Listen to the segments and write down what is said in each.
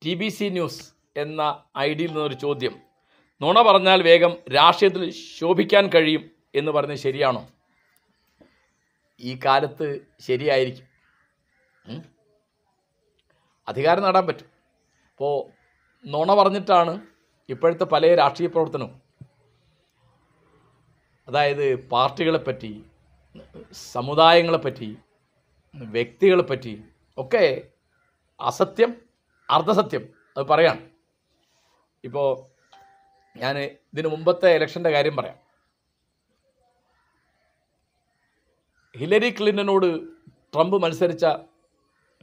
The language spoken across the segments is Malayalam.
TBC ന്യൂസ് എന്ന ഐഡിയിൽ നിന്നൊരു ചോദ്യം. നുണ പറഞ്ഞാൽ വേഗം രാഷ്ട്രീയത്തിൽ ശോഭിക്കാൻ കഴിയും എന്ന് പറയുന്നത് ശരിയാണോ? ഈ കാലത്ത് ശരിയായിരിക്കും. അധികാരം നേടാൻ പറ്റും. അപ്പോൾ നുണ പറഞ്ഞിട്ടാണ് ഇപ്പോഴത്തെ പല രാഷ്ട്രീയ പ്രവർത്തനവും, അതായത് പാർട്ടികളെപ്പറ്റി, സമുദായങ്ങളെപ്പറ്റി, വ്യക്തികളെപ്പറ്റി ഒക്കെ അസത്യം, അർദ്ധസത്യം അത് പറയാണ്. ഇപ്പോൾ ഞാൻ ഇതിന് മുമ്പത്തെ ഇലക്ഷൻ്റെ കാര്യം പറയാം. ഹിലരി ക്ലിൻ്റനോട്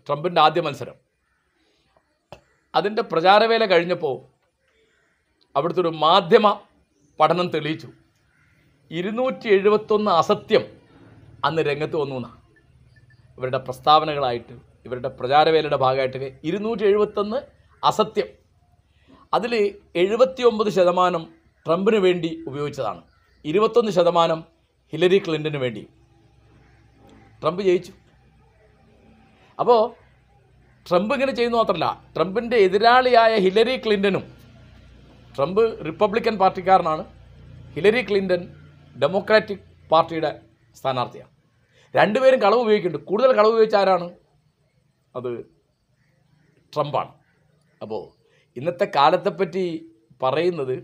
ട്രംപിൻ്റെ ആദ്യ മത്സരം, അതിൻ്റെ പ്രചാരവേല കഴിഞ്ഞപ്പോൾ അവിടുത്തെ ഒരു മാധ്യമ പഠനം തെളിയിച്ചു 271 അസത്യം അന്ന് രംഗത്ത് വന്നു എന്നാണ്. ഇവരുടെ പ്രസ്താവനകളായിട്ട്, ഇവരുടെ പ്രചാരവേലയുടെ ഭാഗമായിട്ടൊക്കെ 271 അസത്യം. അതിൽ 79% ട്രംപിന് വേണ്ടി ഉപയോഗിച്ചതാണ്, 21% ഹിലരി ക്ലിൻ്റന് വേണ്ടി. ട്രംപ് ജയിച്ചു. അപ്പോൾ ട്രംപ് ഇങ്ങനെ ചെയ്യുന്നു മാത്രമല്ല, ട്രംപിൻ്റെ എതിരാളിയായ ഹിലരി ക്ലിൻ്റനും, ട്രംപ് റിപ്പബ്ലിക്കൻ പാർട്ടിക്കാരനാണ്, ഹിലരി ക്ലിൻ്റൻ ഡെമോക്രാറ്റിക് പാർട്ടിയുടെ സ്ഥാനാർത്ഥിയാണ്. രണ്ടുപേരും കളവ് ഉപയോഗിക്കുന്നുണ്ട്. കൂടുതൽ കളവ് ഉപയോഗിച്ച ആരാണ്? അത് ട്രംപാണ്. അപ്പോൾ ഇന്നത്തെ കാലത്തെപ്പറ്റി പറയുന്നത്,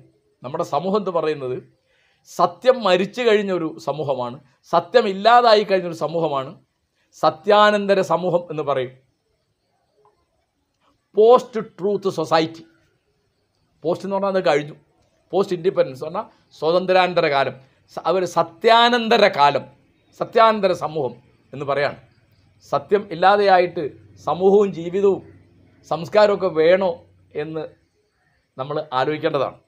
നമ്മുടെ സമൂഹം എന്ന് പറയുന്നത് സത്യം മരിച്ചു കഴിഞ്ഞൊരു സമൂഹമാണ്, സത്യം ഇല്ലാതായി കഴിഞ്ഞൊരു സമൂഹമാണ്. സത്യാനന്തര സമൂഹം എന്ന് പറയും. Post truth society. പോസ്റ്റ് എന്ന് പറഞ്ഞാൽ അത് കഴിഞ്ഞു. പോസ്റ്റ് ഇൻഡിപെൻഡൻസ് പറഞ്ഞാൽ സ്വാതന്ത്ര്യാനന്തര കാലം. അവർ സത്യാനന്തര കാലം, സത്യാനന്തര സമൂഹം എന്ന് പറയാണ്. സത്യം ഇല്ലാതെയായിട്ട് സമൂഹവും ജീവിതവും സംസ്കാരമൊക്കെ വേണോ എന്ന് നമ്മൾ ആലോചിക്കേണ്ടതാണ്.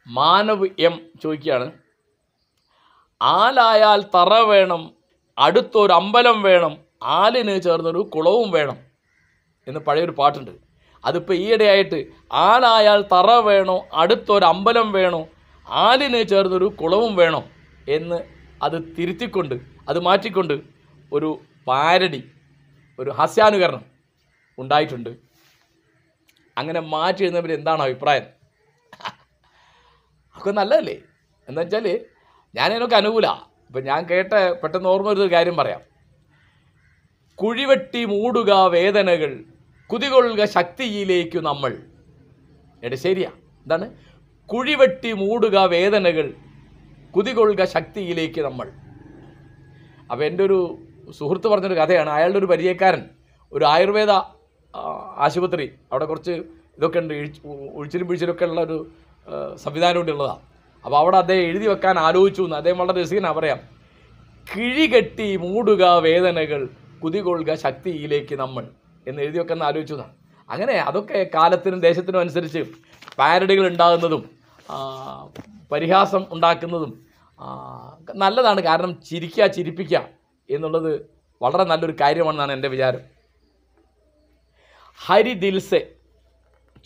മാനവ് എം ചോദിക്കുകയാണ്, ആലായാൽ തറ വേണം, അടുത്തൊരു അമ്പലം വേണം, ആലിന് ചേർന്നൊരു കുളവും വേണം എന്ന് പഴയൊരു പാട്ടുണ്ട്. അതിപ്പോൾ ഈയിടെയായിട്ട് ആലായാൽ തറ വേണോ, അടുത്തൊരു അമ്പലം വേണോ, ആലിന് ചേർന്നൊരു കുളവും വേണോ എന്ന് അത് തിരുത്തിക്കൊണ്ട്, അത് മാറ്റിക്കൊണ്ട് ഒരു പാരഡി, ഒരു ഹാസ്യാനുകരണം ഉണ്ടായിട്ടുണ്ട്. അങ്ങനെ മാറ്റി എഴുതുന്നവർ എന്താണ് അഭിപ്രായം? ഒക്കെ നല്ലതല്ലേ? എന്താ വെച്ചാൽ ഞാനതിനൊക്കെ അനുകൂലമാണ്. ഇപ്പം ഞാൻ പെട്ടെന്ന് ഓർമ്മ വരുന്നൊരു കാര്യം പറയാം. കുഴിവെട്ടി മൂടുക വേദനകൾ, കുതികൊള്ളുക ശക്തിയിലേക്കു നമ്മൾ. ശരിയാ. എന്താണ്? കുഴിവെട്ടി മൂടുക വേദനകൾ, കുതികൊള്ളുക ശക്തിയിലേക്ക് നമ്മൾ. അപ്പോൾ എൻ്റെ ഒരു സുഹൃത്ത് പറഞ്ഞൊരു കഥയാണ്. അയാളുടെ ഒരു പരിചയക്കാരൻ ഒരു ആയുർവേദ ആശുപത്രി, അവിടെ കുറച്ച് ഇതൊക്കെ ഉണ്ട്, ഒഴിച്ചിലും പിഴിച്ചിലൊക്കെ ഉള്ള ഒരു സംവിധാനം ഉള്ളതാണ്. അപ്പോൾ അവിടെ അദ്ദേഹം എഴുതി വെക്കാൻ ആലോചിച്ചു എന്ന് അദ്ദേഹം വളരെ രസികനാണ്. പറയാം, കിഴികെട്ടി മൂടുക വേദനകൾ, കുതികൊള്ളുക ശക്തിയിലേക്ക് നമ്മൾ എന്ന് എഴുതി വെക്കാൻ ആലോചിച്ചു എന്നാണ്. അങ്ങനെ അതൊക്കെ കാലത്തിനും ദേശത്തിനും അനുസരിച്ച് പാരഡികൾ ഉണ്ടാകുന്നതും പരിഹാസം ഉണ്ടാക്കുന്നതും നല്ലതാണ്. കാരണം ചിരിപ്പിക്കുക എന്നുള്ളത് വളരെ നല്ലൊരു കാര്യമാണെന്നാണ് എൻ്റെ വിചാരം. ഹരി ദിൽസെ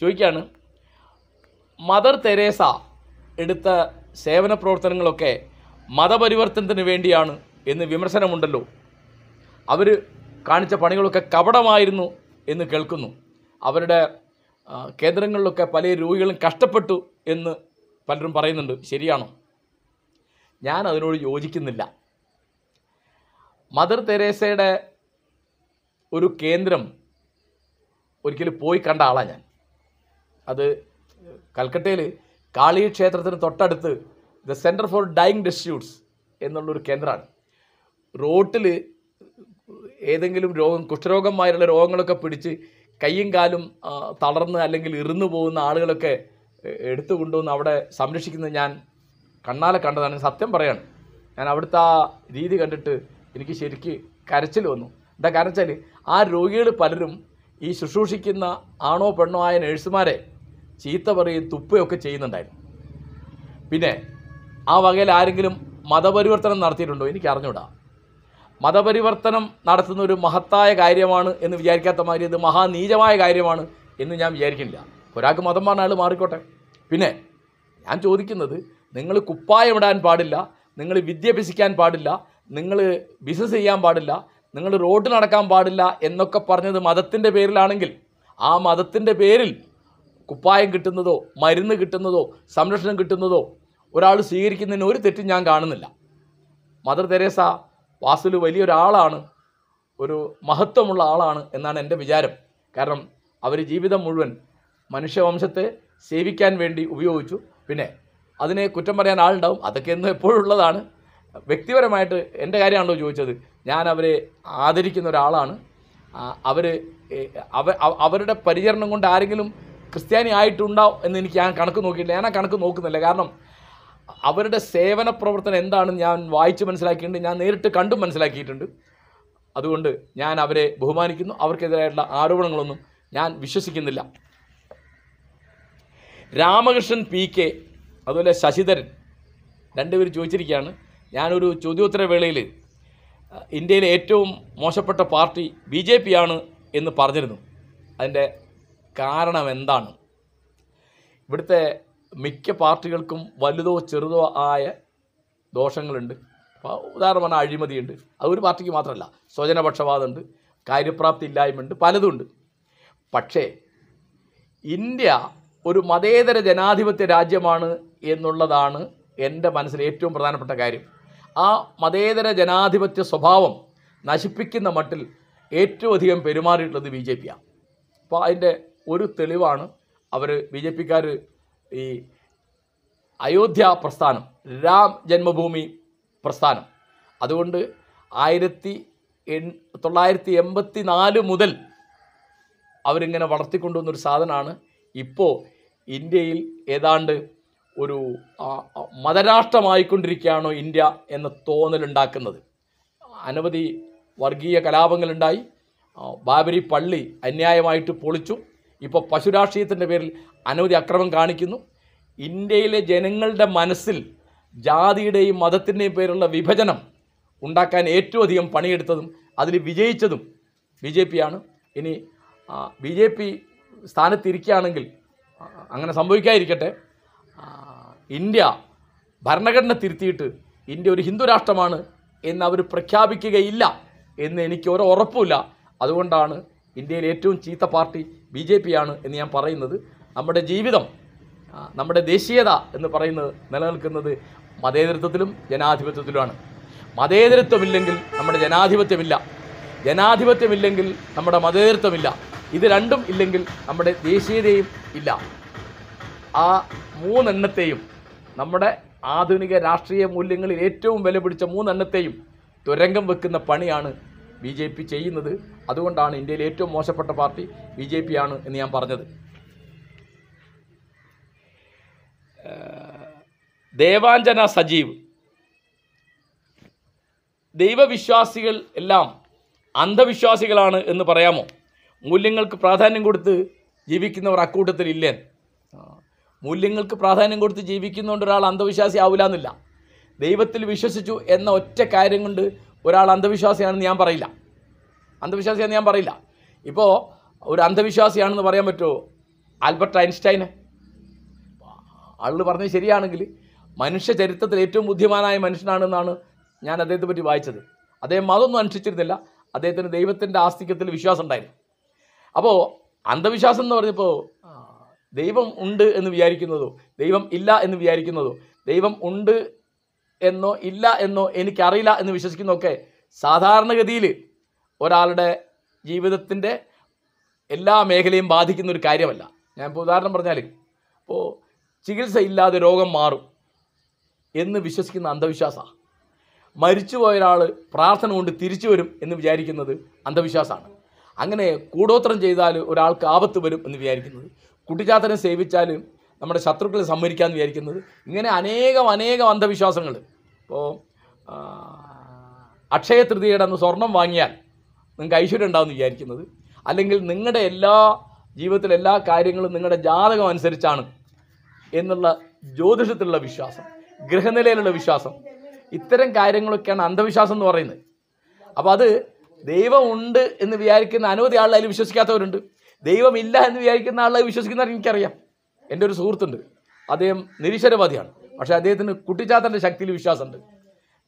ചോദിക്കുകയാണ്, മദർ തെരേസ എടുത്ത സേവന പ്രവർത്തനങ്ങളൊക്കെ മതപരിവർത്തനത്തിന് വേണ്ടിയാണ് എന്ന് വിമർശനമുണ്ടല്ലോ. അവർ കാണിച്ച പണികളൊക്കെ കപടമായിരുന്നു എന്ന് കേൾക്കുന്നു. അവരുടെ കേന്ദ്രങ്ങളിലൊക്കെ പല രോഗികളും കഷ്ടപ്പെട്ടു എന്ന് പലരും പറയുന്നുണ്ട്. ശരിയാണോ? ഞാൻ അതിനോട് യോജിക്കുന്നില്ല. മദർ തെരേസയുടെ ഒരു കേന്ദ്രം ഒരിക്കലും പോയി കണ്ട ആളാണ് ഞാൻ. അത് കൽക്കട്ടയിൽ കാളി ക്ഷേത്രത്തിന് തൊട്ടടുത്ത് the centre for dying destitutes എന്നുള്ളൊരു കേന്ദ്രമാണ്. റോട്ടിൽ ഏതെങ്കിലും കുഷ്ഠരോഗമായുള്ള രോഗങ്ങളൊക്കെ പിടിച്ച് കയ്യും കാലും തളർന്ന് അല്ലെങ്കിൽ ഇറുന്നു പോകുന്ന ആളുകളൊക്കെ എടുത്തു കൊണ്ടുവന്ന് അവിടെ സംരക്ഷിക്കുന്നത് ഞാൻ കണ്ണാലെ കണ്ടതാണ്. സത്യം പറയാണ്, ഞാൻ അവിടുത്തെ ആ രീതി കണ്ടിട്ട് എനിക്ക് ശരിക്ക് കരച്ചിൽ വന്നു. എന്താ കാരണം വെച്ചാൽ ആ രോഗികൾ പലരും ഈ ശുശ്രൂഷിക്കുന്ന ആണോ പെണ്ണോ ആയ നഴ്സുമാരെ ചീത്ത പറയും, തുപ്പയൊക്കെ ചെയ്യുന്നുണ്ടായിരുന്നു. പിന്നെ ആ വകയിൽ ആരെങ്കിലും മതപരിവർത്തനം നടത്തിയിട്ടുണ്ടോ? എനിക്ക് അറിഞ്ഞൂടാ. മതപരിവർത്തനം നടത്തുന്ന ഒരു മഹത്തായ കാര്യമാണ് എന്ന് വിചാരിക്കാത്ത മാതിരി ഇത് മഹാനീചമായ കാര്യമാണ് എന്ന് ഞാൻ വിചാരിക്കുന്നില്ല. ഒരാൾക്ക് മതം പറഞ്ഞ ആൾ മാറിക്കോട്ടെ. പിന്നെ ഞാൻ ചോദിക്കുന്നത്, നിങ്ങൾ കുപ്പായമിടാൻ പാടില്ല, നിങ്ങൾ വിദ്യ അഭ്യസിക്കാൻ പാടില്ല, നിങ്ങൾ ബിസിനസ് ചെയ്യാൻ പാടില്ല, നിങ്ങൾ റോഡ് നടക്കാൻ പാടില്ല എന്നൊക്കെ പറഞ്ഞത് മതത്തിൻ്റെ പേരിലാണെങ്കിൽ ആ മതത്തിൻ്റെ പേരിൽ കുപ്പായം കിട്ടുന്നതോ മരുന്ന് കിട്ടുന്നതോ സംരക്ഷണം കിട്ടുന്നതോ ഒരാൾ സ്വീകരിക്കുന്നതിന് ഒരു തെറ്റും ഞാൻ കാണുന്നില്ല. മദർ തെരേസ വാസ്തവത്തിൽ വലിയൊരാളാണ്, ഒരു മഹത്വമുള്ള ആളാണ് എന്നാണ് എൻ്റെ വിചാരം. കാരണം അവർ ജീവിതം മുഴുവൻ മനുഷ്യവംശത്തെ സേവിക്കാൻ വേണ്ടി ഉപയോഗിച്ചു. പിന്നെ അതിനെ കുറ്റം പറയാൻ ആളുണ്ടാവും, അതൊക്കെ എന്നും എപ്പോഴുള്ളതാണ്. വ്യക്തിപരമായിട്ട് എൻ്റെ കാര്യമാണല്ലോ ചോദിച്ചത്. ഞാൻ അവരെ ആദരിക്കുന്ന ഒരാളാണ്. അവരുടെ പരിചരണം കൊണ്ട് ആരെങ്കിലും ക്രിസ്ത്യാനി ആയിട്ടുണ്ടാവും എന്ന് ഞാൻ കണക്ക് നോക്കിയിട്ടില്ല. ഞാൻ ആ കണക്ക് നോക്കുന്നില്ല. കാരണം അവരുടെ സേവന പ്രവർത്തനം എന്താണെന്ന് ഞാൻ വായിച്ച് മനസ്സിലാക്കിയിട്ടുണ്ട്, ഞാൻ നേരിട്ട് കണ്ടും മനസ്സിലാക്കിയിട്ടുണ്ട്. അതുകൊണ്ട് ഞാൻ അവരെ ബഹുമാനിക്കുന്നു. അവർക്കെതിരായിട്ടുള്ള ആരോപണങ്ങളൊന്നും ഞാൻ വിശ്വസിക്കുന്നില്ല. രാമകൃഷ്ണൻ PK അതുപോലെ ശശിധരൻ രണ്ടുപേർ ചോദിച്ചിരിക്കുകയാണ്. ഞാനൊരു ചോദ്യോത്തര വേളയിൽ ഇന്ത്യയിലെ ഏറ്റവും മോശപ്പെട്ട പാർട്ടി BJP ആണ് എന്ന് പറഞ്ഞിരുന്നു. അതിൻ്റെ കാരണം എന്താണ്? ഇവിടുത്തെ മിക്ക പാർട്ടികൾക്കും വലുതോ ചെറുതോ ആയ ദോഷങ്ങളുണ്ട്. ഉദാഹരണം പറഞ്ഞാൽ അഴിമതിയുണ്ട്. അതൊരു പാർട്ടിക്ക് മാത്രമല്ല, സ്വജനപക്ഷപാതമുണ്ട്, കാര്യപ്രാപ്തി ഇല്ലായ്മയുണ്ട്, പലതുമുണ്ട്. പക്ഷേ ഇന്ത്യ ഒരു മതേതര ജനാധിപത്യ രാജ്യമാണ് എന്നുള്ളതാണ് എൻ്റെ മനസ്സിൽ ഏറ്റവും പ്രധാനപ്പെട്ട കാര്യം. ആ മതേതര ജനാധിപത്യ സ്വഭാവം നശിപ്പിക്കുന്ന മട്ടിൽ ഏറ്റവും അധികം പെരുമാറിയിട്ടുള്ളത് BJP ആണ്. അപ്പോൾ അതിൻ്റെ ഒരു തെളിവാണ് BJPക്കാർ ഈ അയോധ്യ പ്രസ്ഥാനം, രാം ജന്മഭൂമി പ്രസ്ഥാനം. അതുകൊണ്ട് 1984 മുതൽ അവരിങ്ങനെ വളർത്തിക്കൊണ്ടുവന്നൊരു സാധനമാണ്. ഇപ്പോൾ ഇന്ത്യയിൽ ഏതാണ്ട് ഒരു മതരാഷ്ട്രമായിക്കൊണ്ടിരിക്കുകയാണോ ഇന്ത്യ എന്ന തോന്നലുണ്ടാക്കുന്നത്. അനവധി വർഗീയ കലാപങ്ങളുണ്ടായി. ബാബരി പള്ളി അന്യായമായിട്ട് പൊളിച്ചു. ഇപ്പോൾ പശുരാഷ്ട്രീയത്തിൻ്റെ പേരിൽ അനവധി അക്രമം കാണിക്കുന്നു. ഇന്ത്യയിലെ ജനങ്ങളുടെ മനസ്സിൽ ജാതിയുടെയും മതത്തിൻ്റെയും പേരുള്ള വിഭജനം ഉണ്ടാക്കാൻ ഏറ്റവും അധികം പണിയെടുത്തതും അതിൽ വിജയിച്ചതും BJP ആണ്. ഇനി BJP സ്ഥാനത്തിരിക്കുകയാണെങ്കിൽ, അങ്ങനെ സംഭവിക്കാതിരിക്കട്ടെ, ഇന്ത്യ ഭരണഘടന തിരുത്തിയിട്ട് ഇന്ത്യ ഒരു ഹിന്ദു രാഷ്ട്രമാണ് എന്ന് അവർ പ്രഖ്യാപിക്കുകയില്ല എന്ന് എനിക്ക് ഒരു ഉറപ്പുമില്ല. അതുകൊണ്ടാണ് ഇന്ത്യയിലെ ഏറ്റവും ചീത്ത പാർട്ടി BJP ആണ് എന്ന് ഞാൻ പറയുന്നത്. നമ്മുടെ ജീവിതം, നമ്മുടെ ദേശീയത എന്ന് പറയുന്നത് നിലനിൽക്കുന്നത് മതേതരത്വത്തിലും ജനാധിപത്യത്തിലുമാണ്. മതേതരത്വമില്ലെങ്കിൽ നമ്മുടെ ജനാധിപത്യമില്ല, ജനാധിപത്യമില്ലെങ്കിൽ നമ്മുടെ മതേതരത്വമില്ല. ഇത് രണ്ടും ഇല്ലെങ്കിൽ നമ്മുടെ ദേശീയതയും ഇല്ല. ആ മൂന്നെണ്ണത്തെയും, നമ്മുടെ ആധുനിക രാഷ്ട്രീയ മൂല്യങ്ങളിൽ ഏറ്റവും വില പിടിച്ച മൂന്നെണ്ണത്തെയും തുരങ്കം വെക്കുന്ന പണിയാണ് BJP ചെയ്യുന്നത്. അതുകൊണ്ടാണ് ഇന്ത്യയിലെ ഏറ്റവും മോശപ്പെട്ട പാർട്ടി BJP ആണ് എന്ന് ഞാൻ പറഞ്ഞത്. ദേവാഞ്ജന സജീവ്, ദൈവവിശ്വാസികൾ എല്ലാം അന്ധവിശ്വാസികളാണ് എന്ന് പറയാമോ? മൂല്യങ്ങൾക്ക് പ്രാധാന്യം കൊടുത്ത് ജീവിക്കുന്നവർ അക്കൂട്ടത്തിൽ ഇല്ലേ? മൂല്യങ്ങൾക്ക് പ്രാധാന്യം കൊടുത്ത് ജീവിക്കുന്നതുകൊണ്ട് ഒരാൾ അന്ധവിശ്വാസി ആവില്ല എന്നില്ല. ദൈവത്തിൽ വിശ്വസിച്ചു എന്ന ഒറ്റ കാര്യം കൊണ്ട് ഒരാൾ അന്ധവിശ്വാസിയാണെന്ന് ഞാൻ പറയില്ല. അന്ധവിശ്വാസിയാണെന്ന് ഞാൻ പറയില്ല. ഇപ്പോൾ ഒരു അന്ധവിശ്വാസിയാണെന്ന് പറയാൻ പറ്റുമോ ആൽബർട്ട് ഐൻസ്റ്റൈന്? ആളുകൾ പറഞ്ഞത് ശരിയാണെങ്കിൽ മനുഷ്യ ചരിത്രത്തിൽ ഏറ്റവും ബുദ്ധിമാനായ മനുഷ്യനാണെന്നാണ് ഞാൻ അദ്ദേഹത്തെ പറ്റി വായിച്ചത്. അദ്ദേഹം മതമൊന്നും അനുഷ്ഠിച്ചിരുന്നില്ല, അദ്ദേഹത്തിന് ദൈവത്തിൻ്റെ ആസ്തിക്യത്തിൽ വിശ്വാസം ഉണ്ടായിരുന്നു. അപ്പോൾ അന്ധവിശ്വാസം എന്ന് പറഞ്ഞപ്പോൾ ദൈവം ഉണ്ട് എന്ന് വിചാരിക്കുന്നതോ ദൈവം ഇല്ല എന്ന് വിചാരിക്കുന്നതോ ദൈവം ഉണ്ട് എന്നോ ഇല്ല എന്നോ എനിക്കറിയില്ല എന്ന് വിശ്വസിക്കുന്നതൊക്കെ സാധാരണഗതിയിൽ ഒരാളുടെ ജീവിതത്തിൻ്റെ എല്ലാ മേഖലയും ബാധിക്കുന്ന ഒരു കാര്യമല്ല. ഞാൻ ഇപ്പോൾ ഉദാഹരണം പറഞ്ഞാൽ, ഇപ്പോൾ ചികിത്സ ഇല്ലാതെ രോഗം മാറും എന്ന് വിശ്വസിക്കുന്ന അന്ധവിശ്വാസമാണ്. മരിച്ചുപോയ ഒരാൾ പ്രാർത്ഥന കൊണ്ട് തിരിച്ചു വരും എന്ന് വിചാരിക്കുന്നത് അന്ധവിശ്വാസമാണ്. അങ്ങനെ കൂടോത്രം ചെയ്താൽ ഒരാൾക്ക് ആപത്ത് വരും എന്ന് വിചാരിക്കുന്നത്, കുട്ടിച്ചാത്തനെ സേവിച്ചാൽ നമ്മുടെ ശത്രുക്കളെ സംഹരിക്കാമെന്ന് വിചാരിക്കുന്നത്, ഇങ്ങനെ അനേകം അന്ധവിശ്വാസങ്ങൾ. ഇപ്പോൾ അക്ഷയ തൃതീയയുടെ അന്ന് സ്വർണം വാങ്ങിയാൽ നിങ്ങൾക്ക് ഐശ്വര്യം ഉണ്ടാവുമെന്ന് വിചാരിക്കുന്നത്, അല്ലെങ്കിൽ നിങ്ങളുടെ എല്ലാ ജീവിതത്തിലെ എല്ലാ കാര്യങ്ങളും നിങ്ങളുടെ ജാതകം അനുസരിച്ചാണ് എന്നുള്ള ജ്യോതിഷത്തിലുള്ള വിശ്വാസം, ഗ്രഹനിലയിലുള്ള വിശ്വാസം, ഇത്തരം കാര്യങ്ങളൊക്കെയാണ് അന്ധവിശ്വാസം എന്ന് പറയുന്നത്. അപ്പോൾ അത് ദൈവമുണ്ട് എന്ന് വിചാരിക്കുന്ന അനവധി ആളുകൾ അതിൽ വിശ്വസിക്കാത്തവരുണ്ട്. ദൈവമില്ല എന്ന് വിചാരിക്കുന്ന ആളുകൾ വിശ്വസിക്കുന്നവർ എനിക്കറിയാം. എൻ്റെ ഒരു സുഹൃത്തുണ്ട്, അദ്ദേഹം നിരീശ്വരവാദിയാണ്, പക്ഷേ അദ്ദേഹത്തിന് കുട്ടിച്ചാത്തൻ്റെ ശക്തിയിൽ വിശ്വാസമുണ്ട്,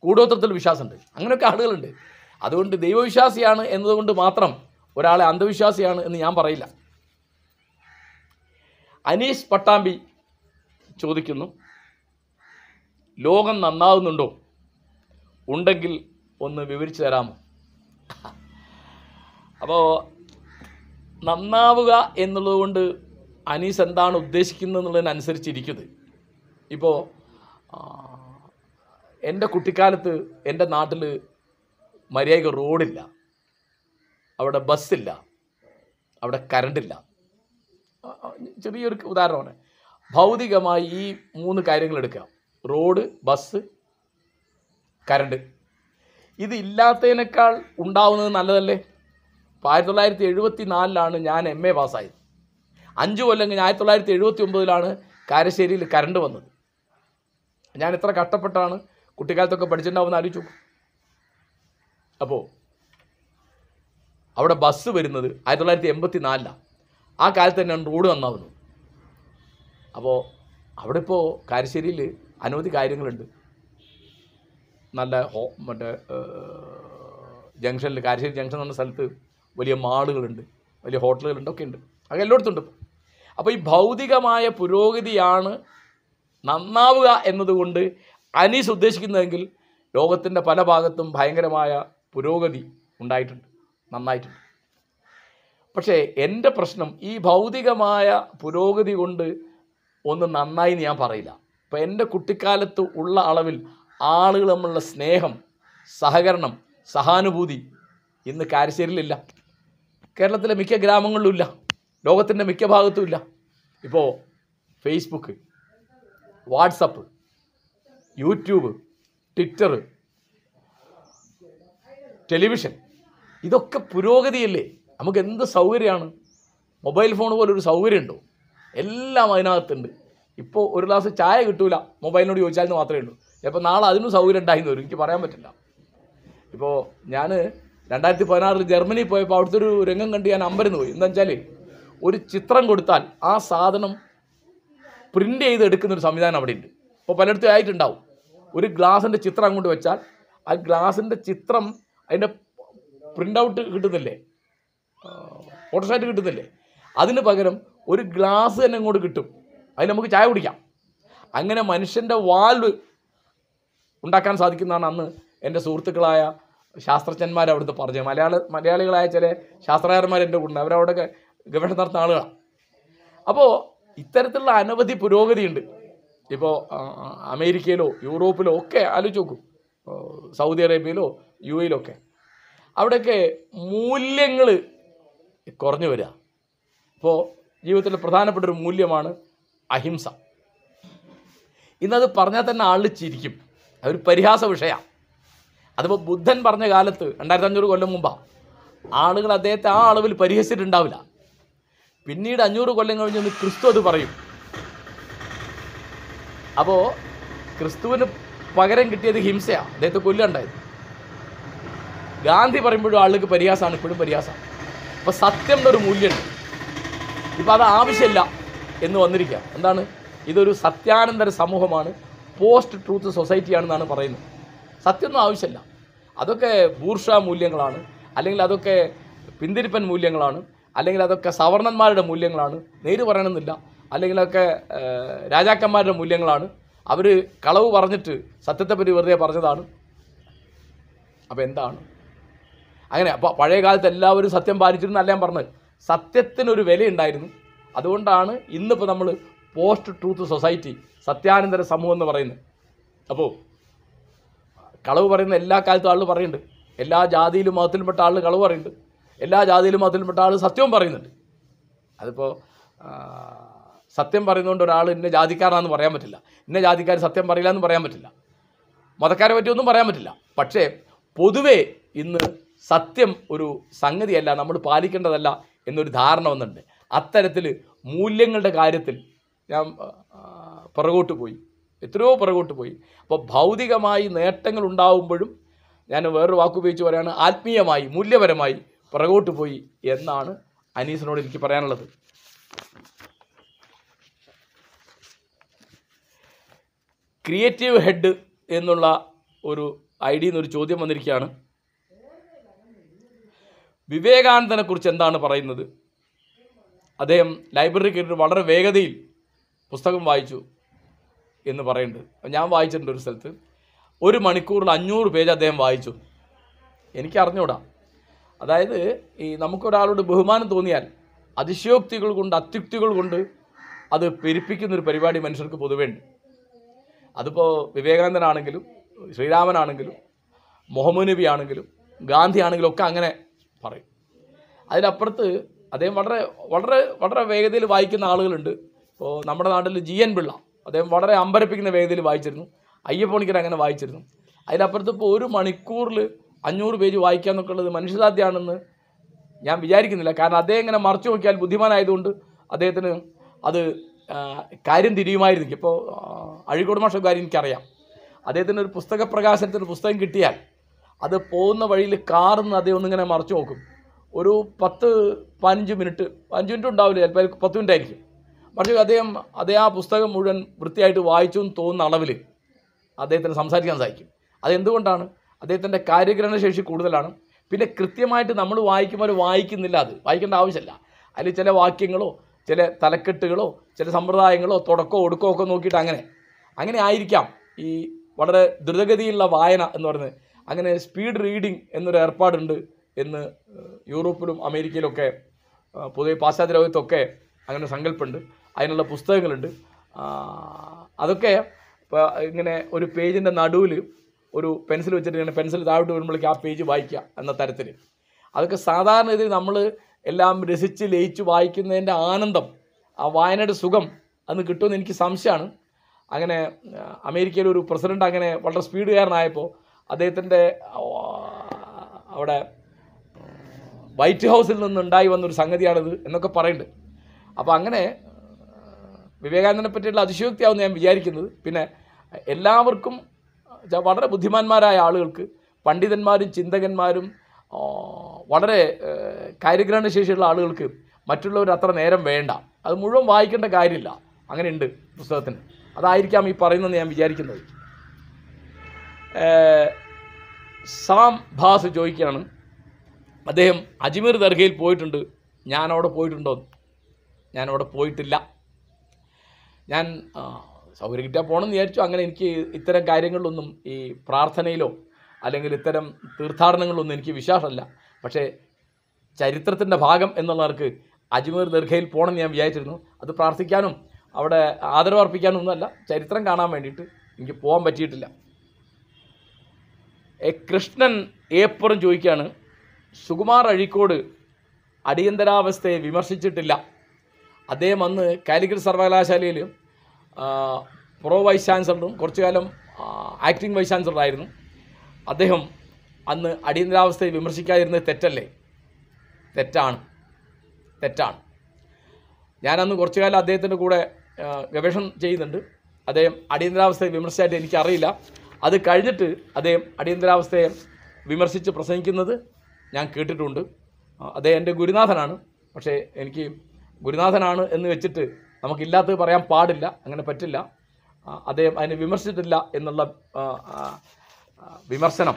കൂടോത്രത്തിൽ വിശ്വാസമുണ്ട്. അങ്ങനെയൊക്കെ ആളുകളുണ്ട്. അതുകൊണ്ട് ദൈവവിശ്വാസിയാണ് എന്നതുകൊണ്ട് മാത്രം ഒരാളെ അന്ധവിശ്വാസിയാണ് എന്ന് ഞാൻ പറയില്ല. അനീസ് പട്ടാമ്പി ചോദിക്കുന്നു, ലോകം നന്നാവുന്നുണ്ടോ? ഉണ്ടെങ്കിൽ ഒന്ന് വിവരിച്ചു തരാമോ? അപ്പോൾ നന്നാവുക എന്നുള്ളതുകൊണ്ട് അനീസ് എന്താണ് ഉദ്ദേശിക്കുന്നത് എന്നുള്ളതിനനുസരിച്ചിരിക്കുന്നത്. ഇപ്പോൾ എൻ്റെ കുട്ടിക്കാലത്ത് എൻ്റെ നാട്ടിൽ മര്യാദയ്ക്ക് റോഡില്ല, അവിടെ ബസ്സില്ല, അവിടെ കറണ്ടില്ല. ചെറിയൊരു ഉദാഹരണമാണ്. ഭൗതികമായി ഈ 3 കാര്യങ്ങൾ എടുക്കാം: റോഡ്, ബസ്, കറണ്ട്. ഇതില്ലാത്തതിനേക്കാൾ ഉണ്ടാവുന്നത് നല്ലതല്ലേ? ഇപ്പോൾ 1974 ഞാൻ MA പാസ്സായത്. 5 കൊല്ലം കഴിഞ്ഞ് 1979 കാരശ്ശേരിയിൽ കറണ്ട് വന്നത്. ഞാൻ എത്ര കഷ്ടപ്പെട്ടാണ് കുട്ടിക്കാലത്തൊക്കെ പഠിച്ചിട്ടുണ്ടാവുമെന്ന് ആലോചിച്ചു. അപ്പോൾ അവിടെ ബസ് വരുന്നത് 1984. ആ കാലത്ത് തന്നെയാണ് റോഡ് നന്നാവുന്നത്. അപ്പോൾ അവിടെ ഇപ്പോൾ കാരശ്ശേരിയിൽ അനവധി കാര്യങ്ങളുണ്ട്. നല്ല മറ്റേ ജംഗ്ഷനിൽ, കാരശ്ശേരി ജംഗ്ഷൻ എന്ന സ്ഥലത്ത് വലിയ മാളുകളുണ്ട്, വലിയ ഹോട്ടലുകളുണ്ട്, ഒക്കെ ഉണ്ട്. അത് എല്ലായിടത്തും ഉണ്ട്. അപ്പോൾ ഈ ഭൗതികമായ പുരോഗതിയാണ് നന്നാവുക എന്നതുകൊണ്ട് അനീസ് ഉദ്ദേശിക്കുന്നതെങ്കിൽ ലോകത്തിൻ്റെ പല ഭാഗത്തും ഭയങ്കരമായ പുരോഗതി ഉണ്ടായിട്ടുണ്ട്, നന്നായിട്ടുണ്ട്. പക്ഷേ എൻ്റെ പ്രശ്നം, ഈ ഭൗതികമായ പുരോഗതി കൊണ്ട് ഒന്ന് നന്നായി ഞാൻ പറയില്ല. ഇപ്പോൾ എൻ്റെ കുട്ടിക്കാലത്ത് ഉള്ള അളവിൽ ആളുകൾ തമ്മിലുള്ള സ്നേഹം, സഹകരണം, സഹാനുഭൂതി ഇന്ന് കാരശ്ശേരിയിലില്ല. കേരളത്തിലെ മിക്ക ഗ്രാമങ്ങളിലുമില്ല, ലോകത്തിൻ്റെ മിക്ക ഭാഗത്തുമില്ല. ഇപ്പോൾ Facebook, WhatsApp, YouTube, Twitter, television, ഇതൊക്കെ പുരോഗതിയല്ലേ? നമുക്ക് എന്ത് സൗകര്യമാണ്. മൊബൈൽ ഫോൺ പോലൊരു സൗകര്യമുണ്ടോ? എല്ലാം അതിനകത്തുണ്ട്. ഇപ്പോൾ ഒരു ഗ്ലാസ് ചായ കിട്ടൂല, മൊബൈലിനോട് ചോദിച്ചാൽ മാത്രമേ ഉള്ളൂ. ചിലപ്പോൾ നാളെ അതിനും സൗകര്യം ഉണ്ടായിരുന്നു വരും, എനിക്ക് പറയാൻ പറ്റില്ല. ഇപ്പോൾ ഞാൻ 2016 ജർമ്മനി പോയപ്പോൾ അവിടുത്തെ ഒരു രംഗം കണ്ട് ഞാൻ അമ്പരന്ന് പോയി. എന്താ വെച്ചാൽ, ഒരു ചിത്രം കൊടുത്താൽ ആ സാധനം പ്രിൻ്റ് ചെയ്ത് എടുക്കുന്നൊരു സംവിധാനം അവിടെ ഉണ്ട്. ഇപ്പോൾ പലയിടത്തും ആയിട്ടുണ്ടാവും. ഒരു ഗ്ലാസിൻ്റെ ചിത്രം അങ്ങോട്ട് വെച്ചാൽ ആ ഗ്ലാസിൻ്റെ ചിത്രം, അതിൻ്റെ പ്രിൻ്റ് ഔട്ട് കിട്ടുന്നില്ലേ, ഫോട്ടോസ്റ്റാറ്റ് കിട്ടുന്നില്ലേ, അതിന് പകരം ഒരു ഗ്ലാസ് തന്നെ അങ്ങോട്ട് കിട്ടും. അതിന് നമുക്ക് ചായ കുടിക്കാം. അങ്ങനെ മനുഷ്യൻ്റെ വാൽവ് ഉണ്ടാക്കാൻ സാധിക്കുന്നതാണ് അന്ന് എൻ്റെ സുഹൃത്തുക്കളായ ശാസ്ത്രജ്ഞന്മാർ അവിടുത്തെ പറഞ്ഞത്. മലയാളികളായ ചില ശാസ്ത്രകാരന്മാർ എൻ്റെ കൂടെ, അവരവിടെയൊക്കെ ഗവേഷണം നടത്തുന്ന ആളുകളാണ്. അപ്പോൾ ഇത്തരത്തിലുള്ള അനവധി പുരോഗതിയുണ്ട്. ഇപ്പോൾ അമേരിക്കയിലോ യൂറോപ്പിലോ ഒക്കെ ആലോചിച്ച് നോക്കൂ, സൗദി അറേബ്യയിലോ UAE ഒക്കെ, അവിടെയൊക്കെ മൂല്യങ്ങൾ കുറഞ്ഞു വരിക. ഇപ്പോൾ ജീവിതത്തിലെ പ്രധാനപ്പെട്ടൊരു മൂല്യമാണ് അഹിംസ. ഇന്നത് പറഞ്ഞാൽ തന്നെ ആൾ ചിരിക്കും, അതൊരു പരിഹാസ വിഷയമാണ്. അതിപ്പോൾ ബുദ്ധൻ പറഞ്ഞ കാലത്ത് 2500 കൊല്ലം മുമ്പാണ് ആളുകൾ അദ്ദേഹത്തെ ആ അളവിൽ പരിഹസിച്ചിട്ടുണ്ടാവില്ല. പിന്നീട് 500 കൊല്ലം കഴിഞ്ഞ് ക്രിസ്തു അത് പറയും. അപ്പോൾ ക്രിസ്തുവിന് പകരം കിട്ടിയത് ഹിംസയാണ്, അദ്ദേഹത്തെ കൊല്ലുണ്ടായത്. ഗാന്ധി പറയുമ്പോഴും ആളുകൾക്ക് പരിഹാസമാണ്, ഇപ്പോഴും പരിഹാസമാണ്. അപ്പോൾ സത്യം എന്നൊരു മൂല്യമുണ്ട്. ഇപ്പോൾ അത് ആവശ്യമില്ല എന്ന് വന്നിരിക്കുക. എന്താണ്? ഇതൊരു സത്യാനന്തര സമൂഹമാണ്, പോസ്റ്റ് ട്രൂത്ത് സൊസൈറ്റിയാണെന്നാണ് പറയുന്നത്. സത്യമൊന്നും ആവശ്യമില്ല. അതൊക്കെ ബൂർഷ്വാ മൂല്യങ്ങളാണ്, അല്ലെങ്കിൽ അതൊക്കെ പിന്തിരിപ്പൻ മൂല്യങ്ങളാണ്, അല്ലെങ്കിൽ അതൊക്കെ സവർണന്മാരുടെ മൂല്യങ്ങളാണ്, നേര് പറയണമെന്നില്ല, അല്ലെങ്കിൽ അതൊക്കെ രാജാക്കന്മാരുടെ മൂല്യങ്ങളാണ്. അവർ കളവ് പറഞ്ഞിട്ട് സത്യത്തെപ്പറ്റി വെറുതെ പറഞ്ഞതാണ്. അപ്പോൾ എന്താണ് അങ്ങനെ? അപ്പോൾ പഴയ കാലത്ത് എല്ലാവരും സത്യം പാലിച്ചിരുന്നല്ല ഞാൻ പറഞ്ഞത്. സത്യത്തിനൊരു വിലയുണ്ടായിരുന്നു. അതുകൊണ്ടാണ് ഇന്നിപ്പോൾ നമ്മൾ പോസ്റ്റ് ട്രൂത്ത് സൊസൈറ്റി, സത്യാനന്തര സമൂഹം എന്ന് പറയുന്നത്. അപ്പോൾ കളവ് പറയുന്ന എല്ലാ കാലത്തും ആൾ പറയുന്നുണ്ട്. എല്ലാ ജാതിയിലും മതത്തിലുംപ്പെട്ട ആൾ കളവ് പറയുന്നുണ്ട്, എല്ലാ ജാതിയിലും മതത്തിലുംപ്പെട്ട ആൾ സത്യവും പറയുന്നുണ്ട്. അതിപ്പോൾ സത്യം പറയുന്നതുകൊണ്ട് ഒരാൾ ഇന്ന ജാതിക്കാരാണെന്ന് പറയാൻ പറ്റില്ല, ഇന്ന ജാതിക്കാർ സത്യം പറയില്ല എന്ന് പറയാൻ പറ്റില്ല, മതക്കാരെ പറ്റിയൊന്നും പറയാൻ പറ്റില്ല. പക്ഷേ പൊതുവേ ഇന്ന് സത്യം ഒരു സംഗതിയല്ല, നമ്മൾ പാലിക്കേണ്ടതല്ല എന്നൊരു ധാരണ വന്നിട്ടുണ്ട്. അത്തരത്തിൽ മൂല്യങ്ങളുടെ കാര്യത്തിൽ ഞാൻ പുറകോട്ട് പോയി, എത്രയോ പുറകോട്ട് പോയി. അപ്പോൾ ഭൗതികമായി നേട്ടങ്ങൾ ഉണ്ടാവുമ്പോഴും ഞാൻ വേറൊരു വാക്കുപയോഗിച്ച് പറയുകയാണ്, ആത്മീയമായി മൂല്യപരമായി പുറകോട്ട് പോയി എന്നാണ് അനീസിനോട് എനിക്ക് പറയാനുള്ളത്. ക്രിയേറ്റീവ് ഹെഡ് എന്നുള്ള ഒരു ഐഡിയിൽ നിന്നൊരു ചോദ്യം വന്നിരിക്കുകയാണ്. വിവേകാനന്ദനെക്കുറിച്ച് എന്താണ് പറയുന്നത്? അദ്ദേഹം ലൈബ്രറി കയറിയിട്ട് വളരെ വേഗതയിൽ പുസ്തകം വായിച്ചു എന്ന് പറയുന്നുണ്ട്. ഞാൻ വായിച്ചിട്ടുണ്ട് ഒരു സ്ഥലത്ത് 1 മണിക്കൂറിൽ 500 പേജ് അദ്ദേഹം വായിച്ചു. എനിക്ക് അറിഞ്ഞൂടാ. അതായത് ഈ നമുക്കൊരാളോട് ബഹുമാനം തോന്നിയാൽ അതിശയോക്തികൾ കൊണ്ട് അത്യുക്തികൾ കൊണ്ട് അത് പെരുപ്പിക്കുന്നൊരു പരിപാടി മനുഷ്യർക്ക് പൊതുവേ ഉണ്ട്. അതിപ്പോൾ വിവേകാനന്ദനാണെങ്കിലും ശ്രീരാമനാണെങ്കിലും മുഹമ്മദ് നബി ആണെങ്കിലും ഗാന്ധി ആണെങ്കിലും ഒക്കെ അങ്ങനെ പറയും. അതിനപ്പുറത്ത് അദ്ദേഹം വളരെ വളരെ വളരെ വേഗതയിൽ വായിക്കുന്ന ആളുകളുണ്ട്. ഇപ്പോൾ നമ്മുടെ നാട്ടിൽ GN പിള്ള അദ്ദേഹം വളരെ അമ്പരപ്പിക്കുന്ന വേഗതയിൽ വായിച്ചിരുന്നു. അയ്യപ്പണിക്കർ അങ്ങനെ വായിച്ചിരുന്നു. അതിനപ്പുറത്ത് ഇപ്പോൾ 1 മണിക്കൂറിൽ 500 പേജ് വായിക്കുക എന്നൊക്കെ ഉള്ളത് മനുഷ്യസാധ്യമാണെന്ന് ഞാൻ വിചാരിക്കുന്നില്ല. കാരണം അദ്ദേഹം ഇങ്ങനെ മറച്ചു നോക്കിയാൽ ബുദ്ധിമാനായതുകൊണ്ട് അദ്ദേഹത്തിന് അത് കാര്യം തിരിയുമായിരുന്നു. ഇപ്പോൾ അഴീക്കോട് മാഷക്കാരി എനിക്കറിയാം. അദ്ദേഹത്തിന് ഒരു പുസ്തക പ്രകാശനത്തിന് പുസ്തകം കിട്ടിയാൽ അത് പോകുന്ന വഴിയിൽ കാറിന്ന് അദ്ദേഹം ഒന്നിങ്ങനെ മറച്ചു നോക്കും. ഒരു 10-15 മിനിറ്റ് ഉണ്ടാവില്ല, ചിലപ്പോൾ 10 മിനിറ്റ് ആയിരിക്കും. പക്ഷേ അദ്ദേഹം ആ പുസ്തകം മുഴുവൻ വൃത്തിയായിട്ട് വായിച്ചു എന്ന് തോന്നുന്ന അളവിൽ അദ്ദേഹത്തിന് സംസാരിക്കാൻ സാധിക്കും. അതെന്തുകൊണ്ടാണ്? അദ്ദേഹത്തിൻ്റെ കാര്യഗ്രഹണശേഷി കൂടുതലാണ്. പിന്നെ കൃത്യമായിട്ട് നമ്മൾ വായിക്കുമ്പോൾ വായിക്കുന്നില്ല, അത് വായിക്കേണ്ട ആവശ്യമില്ല. അതിൽ ചില വാക്യങ്ങളോ ചില തലക്കെട്ടുകളോ ചില സമ്പ്രദായങ്ങളോ തുടക്കമോ ഒടുക്കമോ ഒക്കെ നോക്കിയിട്ട് അങ്ങനെ ആയിരിക്കാം ഈ വളരെ ദ്രുതഗതിയിലുള്ള വായന എന്ന് പറയുന്നത്. അങ്ങനെ സ്പീഡ് റീഡിങ് എന്നൊരു ഏർപ്പാടുണ്ട് എന്ന് യൂറോപ്പിലും അമേരിക്കയിലൊക്കെ പൊതുവെ പാശ്ചാത്യ ലോകത്തൊക്കെ അങ്ങനെ സങ്കല്പമുണ്ട്. അതിനുള്ള പുസ്തകങ്ങളുണ്ട്. അതൊക്കെ ഇപ്പോൾ ഇങ്ങനെ ഒരു പേജിൻ്റെ നടുവിൽ ഒരു പെൻസിൽ വെച്ചിട്ട് ഇങ്ങനെ പെൻസിൽ താഴോട്ട് വരുമ്പോഴേക്ക് ആ പേജ് വായിക്കുക എന്ന തരത്തിൽ. അതൊക്കെ സാധാരണ ഇതിൽ നമ്മൾ എല്ലാം രസിച്ച് ലയിച്ച് വായിക്കുന്നതിൻ്റെ ആനന്ദം, ആ വായനയുടെ സുഖം അന്ന് കിട്ടുമെന്ന് എനിക്ക് സംശയമാണ്. അങ്ങനെ അമേരിക്കയിലെ ഒരു പ്രസിഡൻ്റ് അങ്ങനെ വളരെ സ്പീഡുകാരനായപ്പോൾ അദ്ദേഹത്തിൻ്റെ അവിടെ വൈറ്റ് ഹൗസിൽ നിന്നുണ്ടായി വന്നൊരു സംഗതിയാണിത് എന്നൊക്കെ പറയുന്നുണ്ട്. അപ്പോൾ അങ്ങനെ വിവേകാനന്ദനെ പറ്റിയുള്ള അതിശയോക്തിയാവും ഞാൻ വിചാരിക്കുന്നത്. പിന്നെ എല്ലാവർക്കും വളരെ ബുദ്ധിമാന്മാരായ ആളുകൾക്ക്, പണ്ഡിതന്മാരും ചിന്തകന്മാരും വളരെ കാര്യഗ്രഹണശേഷിയുള്ള ആളുകൾക്ക് മറ്റുള്ളവർ അത്ര നേരം വേണ്ട, അത് മുഴുവൻ വായിക്കേണ്ട കാര്യമില്ല. അങ്ങനെയുണ്ട് പുസ്തകത്തിന്. അതായിരിക്കാം ഈ പറയുന്നതെന്ന് ഞാൻ വിചാരിക്കുന്നത്. സാം ഭാസ് ചോദിക്കുകയാണ്, അദ്ദേഹം അജ്മീർ ദർഗയിൽ പോയിട്ടുണ്ട്, ഞാനവിടെ പോയിട്ടുണ്ടോ? ഞാനവിടെ പോയിട്ടില്ല. ഞാൻ സൗകര്യം കിട്ടിയാൽ പോകണമെന്ന് വിചാരിച്ചു. അങ്ങനെ എനിക്ക് ഇത്തരം കാര്യങ്ങളിലൊന്നും ഈ പ്രാർത്ഥനയിലോ അല്ലെങ്കിൽ ഇത്തരം തീർത്ഥാടനങ്ങളിലൊന്നും എനിക്ക് വിശ്വാസമല്ല. പക്ഷേ ചരിത്രത്തിൻ്റെ ഭാഗം എന്നുള്ളവർക്ക് അജ്മീർ ദർഗയിൽ പോകണമെന്ന് ഞാൻ വിചാരിച്ചിരുന്നു. അത് പ്രാർത്ഥിക്കാനും അവിടെ ആദരവ് അർപ്പിക്കാനും ഒന്നുമല്ല, ചരിത്രം കാണാൻ വേണ്ടിയിട്ട് എനിക്ക് പോകാൻ പറ്റിയിട്ടില്ല. കൃഷ്ണൻ ഏപ്പുറം ചോദിക്കുകയാണ്, സുകുമാർ അഴീക്കോട് അടിയന്തരാവസ്ഥയെ വിമർശിച്ചിട്ടില്ല. അദ്ദേഹം അന്ന് കാലിക്കറ്റ് സർവകലാശാലയിൽ പ്രോ വൈസ് ചാൻസലറും കുറച്ചു കാലം ആക്ടിംഗ് വൈസ് ചാൻസലറായിരുന്നു. അദ്ദേഹം അന്ന് അടിയന്തരാവസ്ഥയെ വിമർശിക്കാതിരുന്നത് തെറ്റല്ലേ? തെറ്റാണ്. ഞാനന്ന് കുറച്ചു കാലം അദ്ദേഹത്തിൻ്റെ കൂടെ ഗവേഷണം ചെയ്യുന്നുണ്ട്. അദ്ദേഹം അടിയന്തരാവസ്ഥയെ വിമർശിച്ചായിട്ട് എനിക്കറിയില്ല. അത് കഴിഞ്ഞിട്ട് അദ്ദേഹം അടിയന്തരാവസ്ഥയെ വിമർശിച്ച് പ്രസംഗിക്കുന്നത് ഞാൻ കേട്ടിട്ടുണ്ട്. അദ്ദേഹം എൻ്റെ ഗുരുനാഥനാണ്. പക്ഷേ എനിക്ക് ഗുരുനാഥനാണ് എന്ന് വെച്ചിട്ട് നമുക്കില്ലാത്തത് പറയാൻ പാടില്ല, അങ്ങനെ പറ്റില്ല. അദ്ദേഹം അതിനെ വിമർശിച്ചിട്ടില്ല എന്നുള്ള വിമർശനം,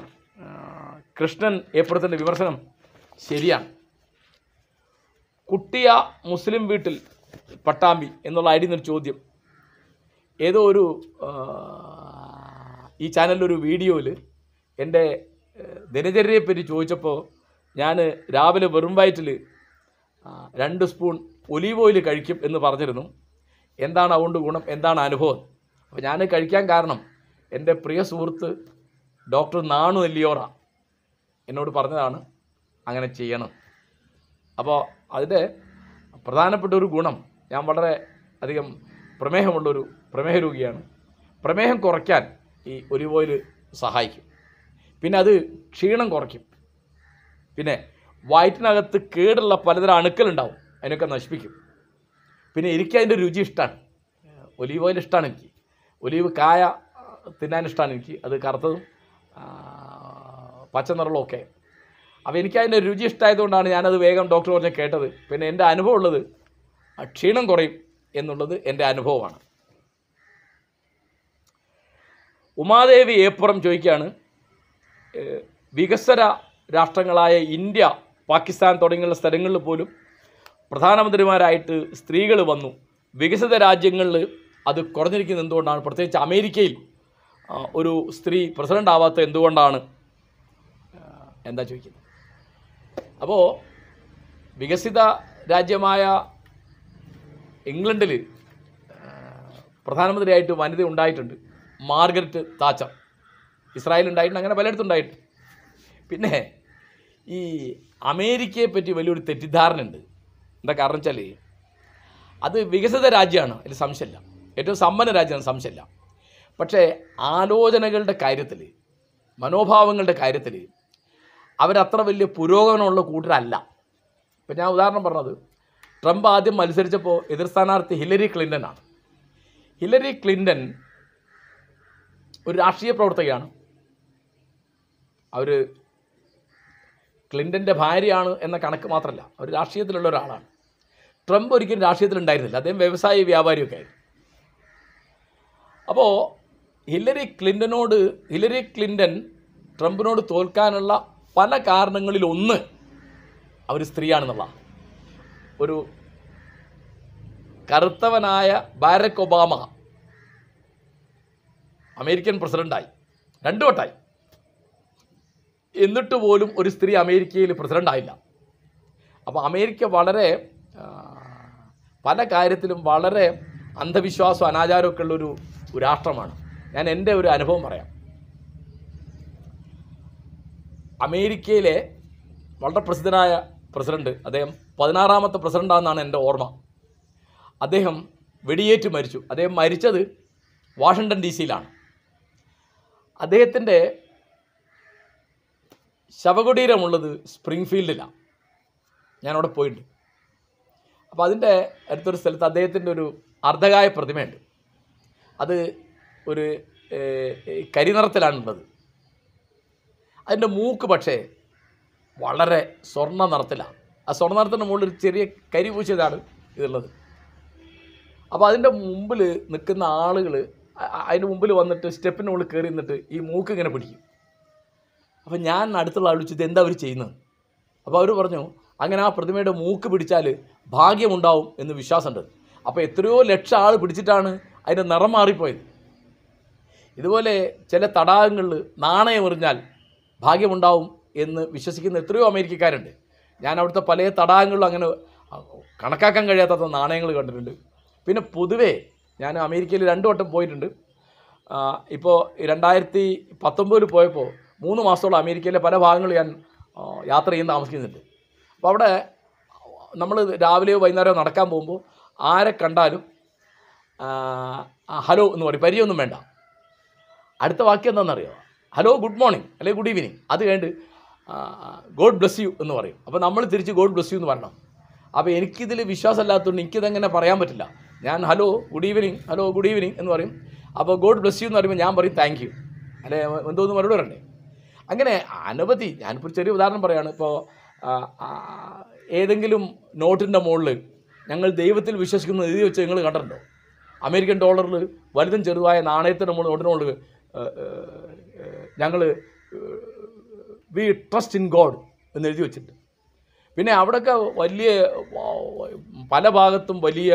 കൃഷ്ണൻ ഏപ്പുറത്തിൻ്റെ വിമർശനം ശരിയാണ്. കുട്ടിയ മുസ്ലിം വീട്ടിൽ പട്ടാമ്പി എന്നുള്ള ഐഡിന്നൊരു ചോദ്യം ഏതോ ഒരു ഈ ചാനലിലൊരു വീഡിയോയിൽ എൻ്റെ ദിനചര്യയെപ്പറ്റി ചോദിച്ചപ്പോൾ ഞാൻ രാവിലെ വെറും വയറ്റിൽ 2 സ്പൂൺ ഒലീവ് ഓയിൽ കഴിക്കും എന്ന് പറഞ്ഞിരുന്നു. എന്താണ് അതുകൊണ്ട് ഗുണം, എന്താണ് അനുഭവം? അപ്പോൾ ഞാൻ കഴിക്കാൻ കാരണം എൻ്റെ പ്രിയ സുഹൃത്ത് ഡോക്ടർ നാണു നെല്ലിയോറ എന്നോട് പറഞ്ഞതാണ് അങ്ങനെ ചെയ്യണം. അപ്പോൾ അതിൻ്റെ പ്രധാനപ്പെട്ട ഒരു ഗുണം, ഞാൻ വളരെ അധികം പ്രമേഹമുള്ളൊരു പ്രമേഹ രോഗിയാണ്. പ്രമേഹം കുറയ്ക്കാൻ ഈ ഒലിവ് ഓയിൽ സഹായിക്കും. പിന്നെ അത് ക്ഷീണം കുറയ്ക്കും. പിന്നെ വയറ്റിനകത്ത് കേടുള്ള പലതരം അണുക്കളുണ്ടാവും, അതിനൊക്കെ നശിപ്പിക്കും. പിന്നെ എനിക്ക് അതിൻ്റെ രുചി ഇഷ്ടമാണ്. ഒലീവ് ഓയിൽ ഇഷ്ടമാണ് എനിക്ക്. ഒലീവ് കായ തിന്നാൻ ഇഷ്ടമാണ് എനിക്ക്, അത് കറുത്തതും പച്ച നിറമുള്ള ഒക്കെ. അപ്പോൾ എനിക്കതിൻ്റെ രുചി ഇഷ്ടമായതുകൊണ്ടാണ് ഞാനത് വേഗം ഡോക്ടർ പറഞ്ഞ് കേട്ടത്. പിന്നെ എൻ്റെ അനുഭവം ഉള്ളത് ക്ഷീണം കുറയും എന്നുള്ളത് എൻ്റെ അനുഭവമാണ്. ഉമാദേവി ഏപ്പുറം ചോദിക്കുകയാണ്, വികസ്വര രാഷ്ട്രങ്ങളായ ഇന്ത്യ, പാകിസ്ഥാൻ തുടങ്ങിയുള്ള സ്ഥലങ്ങളിൽ പോലും പ്രധാനമന്ത്രിമാരായിട്ട് സ്ത്രീകൾ വന്നു. വികസിത രാജ്യങ്ങളിൽ അത് കുറഞ്ഞിരിക്കുന്നത് എന്തുകൊണ്ടാണ്? പ്രത്യേകിച്ച് അമേരിക്കയിൽ ഒരു സ്ത്രീ പ്രസിഡൻ്റ് ആവാത്ത എന്തുകൊണ്ടാണ് എന്താ ചോദിക്കുന്നത്. അപ്പോൾ വികസിത രാജ്യമായ ഇംഗ്ലണ്ടിൽ പ്രധാനമന്ത്രിയായിട്ട് വനിത ഉണ്ടായിട്ടുണ്ട്, മാർഗരറ്റ് താച്ചർ. ഇസ്രായേൽ ഉണ്ടായിട്ടുണ്ട്, അങ്ങനെ പലയിടത്തും ഉണ്ടായിട്ടുണ്ട്. പിന്നെ ഈ അമേരിക്കയെ പറ്റി വലിയൊരു തെറ്റിദ്ധാരണ ഉണ്ട്. എന്താ കാരണം വെച്ചാൽ അത് വികസിത രാജ്യമാണ്, അതിൽ സംശയമില്ല, ഏറ്റവും സമ്പന്ന രാജ്യമാണ്, സംശയമില്ല. പക്ഷേ ആലോചനകളുടെ കാര്യത്തിൽ, മനോഭാവങ്ങളുടെ കാര്യത്തിൽ അവരത്ര വലിയ പുരോഗമനമുള്ള കൂട്ടരല്ല. ഇപ്പം ഞാൻ ഉദാഹരണം പറഞ്ഞത്, ട്രംപ് ആദ്യം മത്സരിച്ചപ്പോൾ എതിർ സ്ഥാനാർത്ഥി ഹില്ലരി ക്ലിൻ്റനാണ്. ഹില്ലരി ക്ലിൻ്റൻ ഒരു രാഷ്ട്രീയ പ്രവർത്തകയാണ്. അവർ ക്ലിൻ്റൻ്റെ ഭാര്യയാണ് എന്ന കണക്ക് മാത്രമല്ല, അവർ രാഷ്ട്രീയത്തിലുള്ള ഒരാളാണ്. ട്രംപ് ഒരിക്കലും രാഷ്ട്രീയത്തിലുണ്ടായിരുന്നില്ല, അദ്ദേഹം വ്യവസായി വ്യാപാരിയൊക്കെ ആയിരുന്നു. അപ്പോൾ ഹില്ലരി ക്ലിൻ്റൻ ട്രംപിനോട് തോൽക്കാനുള്ള പല കാരണങ്ങളിലൊന്ന് അവർ സ്ത്രീയാണെന്നുള്ള. ഒരു കറുത്തവനായ ബാരക് ഒബാമ അമേരിക്കൻ പ്രസിഡൻ്റായി, 2 വട്ടമായി. എന്നിട്ട് പോലും ഒരു സ്ത്രീ അമേരിക്കയിൽ പ്രസിഡൻ്റായില്ല. അപ്പോൾ അമേരിക്ക വളരെ പല കാര്യത്തിലും വളരെ അന്ധവിശ്വാസവും അനാചാരമൊക്കെ ഉള്ളൊരു രാഷ്ട്രമാണ്. ഞാൻ എൻ്റെ ഒരു അനുഭവം പറയാം. അമേരിക്കയിലെ വളരെ പ്രസിദ്ധനായ പ്രസിഡൻറ്റ്, അദ്ദേഹം 16ാമത്തെ പ്രസിഡൻ്റാണെന്നാണ് എൻ്റെ ഓർമ്മ. അദ്ദേഹം വെടിയേറ്റ് മരിച്ചു. അദ്ദേഹം മരിച്ചത് വാഷിങ്ടൺ DC-യിലാണ്. അദ്ദേഹത്തിൻ്റെ ശവകുടീരമുള്ളത് സ്പ്രിംഗ്ഫീൽഡിലാണ്. ഞാനവിടെ പോയിട്ടുണ്ട്. അപ്പോൾ അതിൻ്റെ അടുത്തൊരു സ്ഥലത്ത് അദ്ദേഹത്തിൻ്റെ ഒരു അർദ്ധകായ പ്രതിമയുണ്ട്. അത് ഒരു കരിനിറത്തിലാണുള്ളത്. അതിൻ്റെ മൂക്ക് പക്ഷേ വളരെ സ്വർണ്ണ നിറത്തിലാണ്. ആ സ്വർണ്ണ നിറത്തിൻ്റെ മുകളിൽ ഒരു ചെറിയ കരി പൂശിയതാണ് ഇതുള്ളത്. അപ്പോൾ അതിൻ്റെ മുമ്പിൽ നിൽക്കുന്ന ആളുകൾ അതിൻ്റെ മുമ്പിൽ വന്നിട്ട് സ്റ്റെപ്പിൻ്റെ മുകളിൽ കയറി നിന്നിട്ട് ഈ മൂക്ക് ഇങ്ങനെ പിടിക്കും. അപ്പോൾ ഞാൻ അടുത്തുള്ള ആൾ ചോദിച്ചത് എന്താ അവർ ചെയ്യുന്നത്? അപ്പോൾ അവർ പറഞ്ഞു, അങ്ങനെ ആ പ്രതിമയുടെ മൂക്ക് പിടിച്ചാൽ ഭാഗ്യമുണ്ടാവും എന്ന് വിശ്വാസമുണ്ട്. അപ്പോൾ എത്രയോ ലക്ഷം ആൾ പിടിച്ചിട്ടാണ് അതിൻ്റെ നിറം മാറിപ്പോയത്. ഇതുപോലെ ചില തടാകങ്ങളിൽ നാണയം എറിഞ്ഞാൽ ഭാഗ്യമുണ്ടാവും എന്ന് വിശ്വസിക്കുന്ന എത്രയോ അമേരിക്കക്കാരുണ്ട്. ഞാൻ അവിടുത്തെ പല തടാകങ്ങളിലും അങ്ങനെ കണക്കാക്കാൻ കഴിയാത്ത നാണയങ്ങൾ കണ്ടിട്ടുണ്ട്. പിന്നെ പൊതുവേ ഞാൻ അമേരിക്കയിൽ 2 വട്ടം പോയിട്ടുണ്ട്. ഇപ്പോൾ 2019 പോയപ്പോൾ 3 മാസത്തോളം അമേരിക്കയിലെ പല ഭാഗങ്ങളിൽ ഞാൻ യാത്ര ചെയ്യുന്ന താമസിക്കുന്നുണ്ട്. അപ്പോൾ അവിടെ നമ്മൾ രാവിലെയോ വൈകുന്നേരമോ നടക്കാൻ പോകുമ്പോൾ ആരെ കണ്ടാലും ഹലോ എന്ന് പറയും, പരിചയമൊന്നും വേണ്ട. അടുത്ത വാക്യം എന്താണെന്നറിയോ? ഹലോ, ഗുഡ് മോർണിംഗ് അല്ലെങ്കിൽ ഗുഡ് ഈവനിങ്. അത് കഴിഞ്ഞിട്ട് ഗോഡ് ബ്ലെസ് യു എന്ന് പറയും. അപ്പോൾ നമ്മൾ തിരിച്ച് ഗോഡ് ബ്ലെസ് യു എന്ന് പറയണം. അപ്പോൾ എനിക്കിതിൽ വിശ്വാസമില്ലാത്തതുകൊണ്ട് എനിക്കിതെങ്ങനെ പറയാൻ പറ്റില്ല. ഞാൻ ഹലോ ഗുഡ് ഈവനിങ് എന്ന് പറയും. അപ്പോൾ ഗോഡ് ബ്ലെസ് യു എന്ന് പറയുമ്പോൾ ഞാൻ പറയും താങ്ക് യു, അല്ലെ എന്തോന്ന് മറുപടി പറയണ്ടേ. അങ്ങനെ അനവധി, ഞാനിപ്പോൾ ചെറിയ ഉദാഹരണം പറയുകയാണ്. ഇപ്പോൾ ഏതെങ്കിലും നോട്ടിൻ്റെ മുകളിൽ ഞങ്ങൾ ദൈവത്തിൽ വിശ്വസിക്കുന്നത് എഴുതി വെച്ച് നിങ്ങൾ കണ്ടിട്ടുണ്ടോ? അമേരിക്കൻ ഡോളറിൽ വലുതും ചെറുതായ നാണയത്തിൻ്റെ നോട്ടിന് മുകളിൽ ഞങ്ങൾ വി ട്രസ്റ്റ് ഇൻ ഗോഡ് എന്ന് എഴുതി വെച്ചിട്ടുണ്ട്. പിന്നെ അവിടെയൊക്കെ വലിയ പല ഭാഗത്തും വലിയ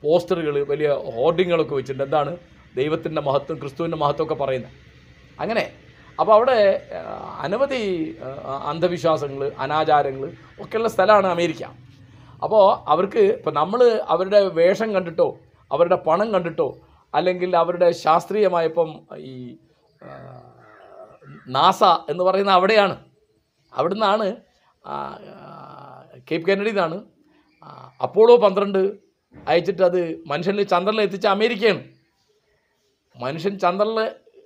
പോസ്റ്ററുകൾ, വലിയ ഹോർഡിങ്ങുകളൊക്കെ വെച്ചിട്ടുണ്ട്. എന്താണ്? ദൈവത്തിൻ്റെ മഹത്വം, ക്രിസ്തുവിൻ്റെ മഹത്വമൊക്കെ പറയുന്നത്. അങ്ങനെ അപ്പോൾ അവിടെ അനവധി അന്ധവിശ്വാസങ്ങൾ, അനാചാരങ്ങൾ ഒക്കെയുള്ള സ്ഥലമാണ് അമേരിക്ക. അപ്പോൾ അവർക്ക് ഇപ്പോൾ നമ്മൾ അവരുടെ വേഷം കണ്ടിട്ടോ അവരുടെ പണം കണ്ടിട്ടോ അല്ലെങ്കിൽ അവരുടെ ശാസ്ത്രീയമായ ഇപ്പം ഈ നാസ എന്ന് പറയുന്ന അവിടെയാണ്, അവിടുന്നാണ് കേപ്പ് കെന്നഡിയിൽ നിന്നാണ് അപ്പോളോ 12 അയച്ചിട്ട് അത് മനുഷ്യനിൽ ചന്ദ്രനിൽ എത്തിച്ച അമേരിക്കയാണ്. മനുഷ്യൻ ചന്ദ്രനിൽ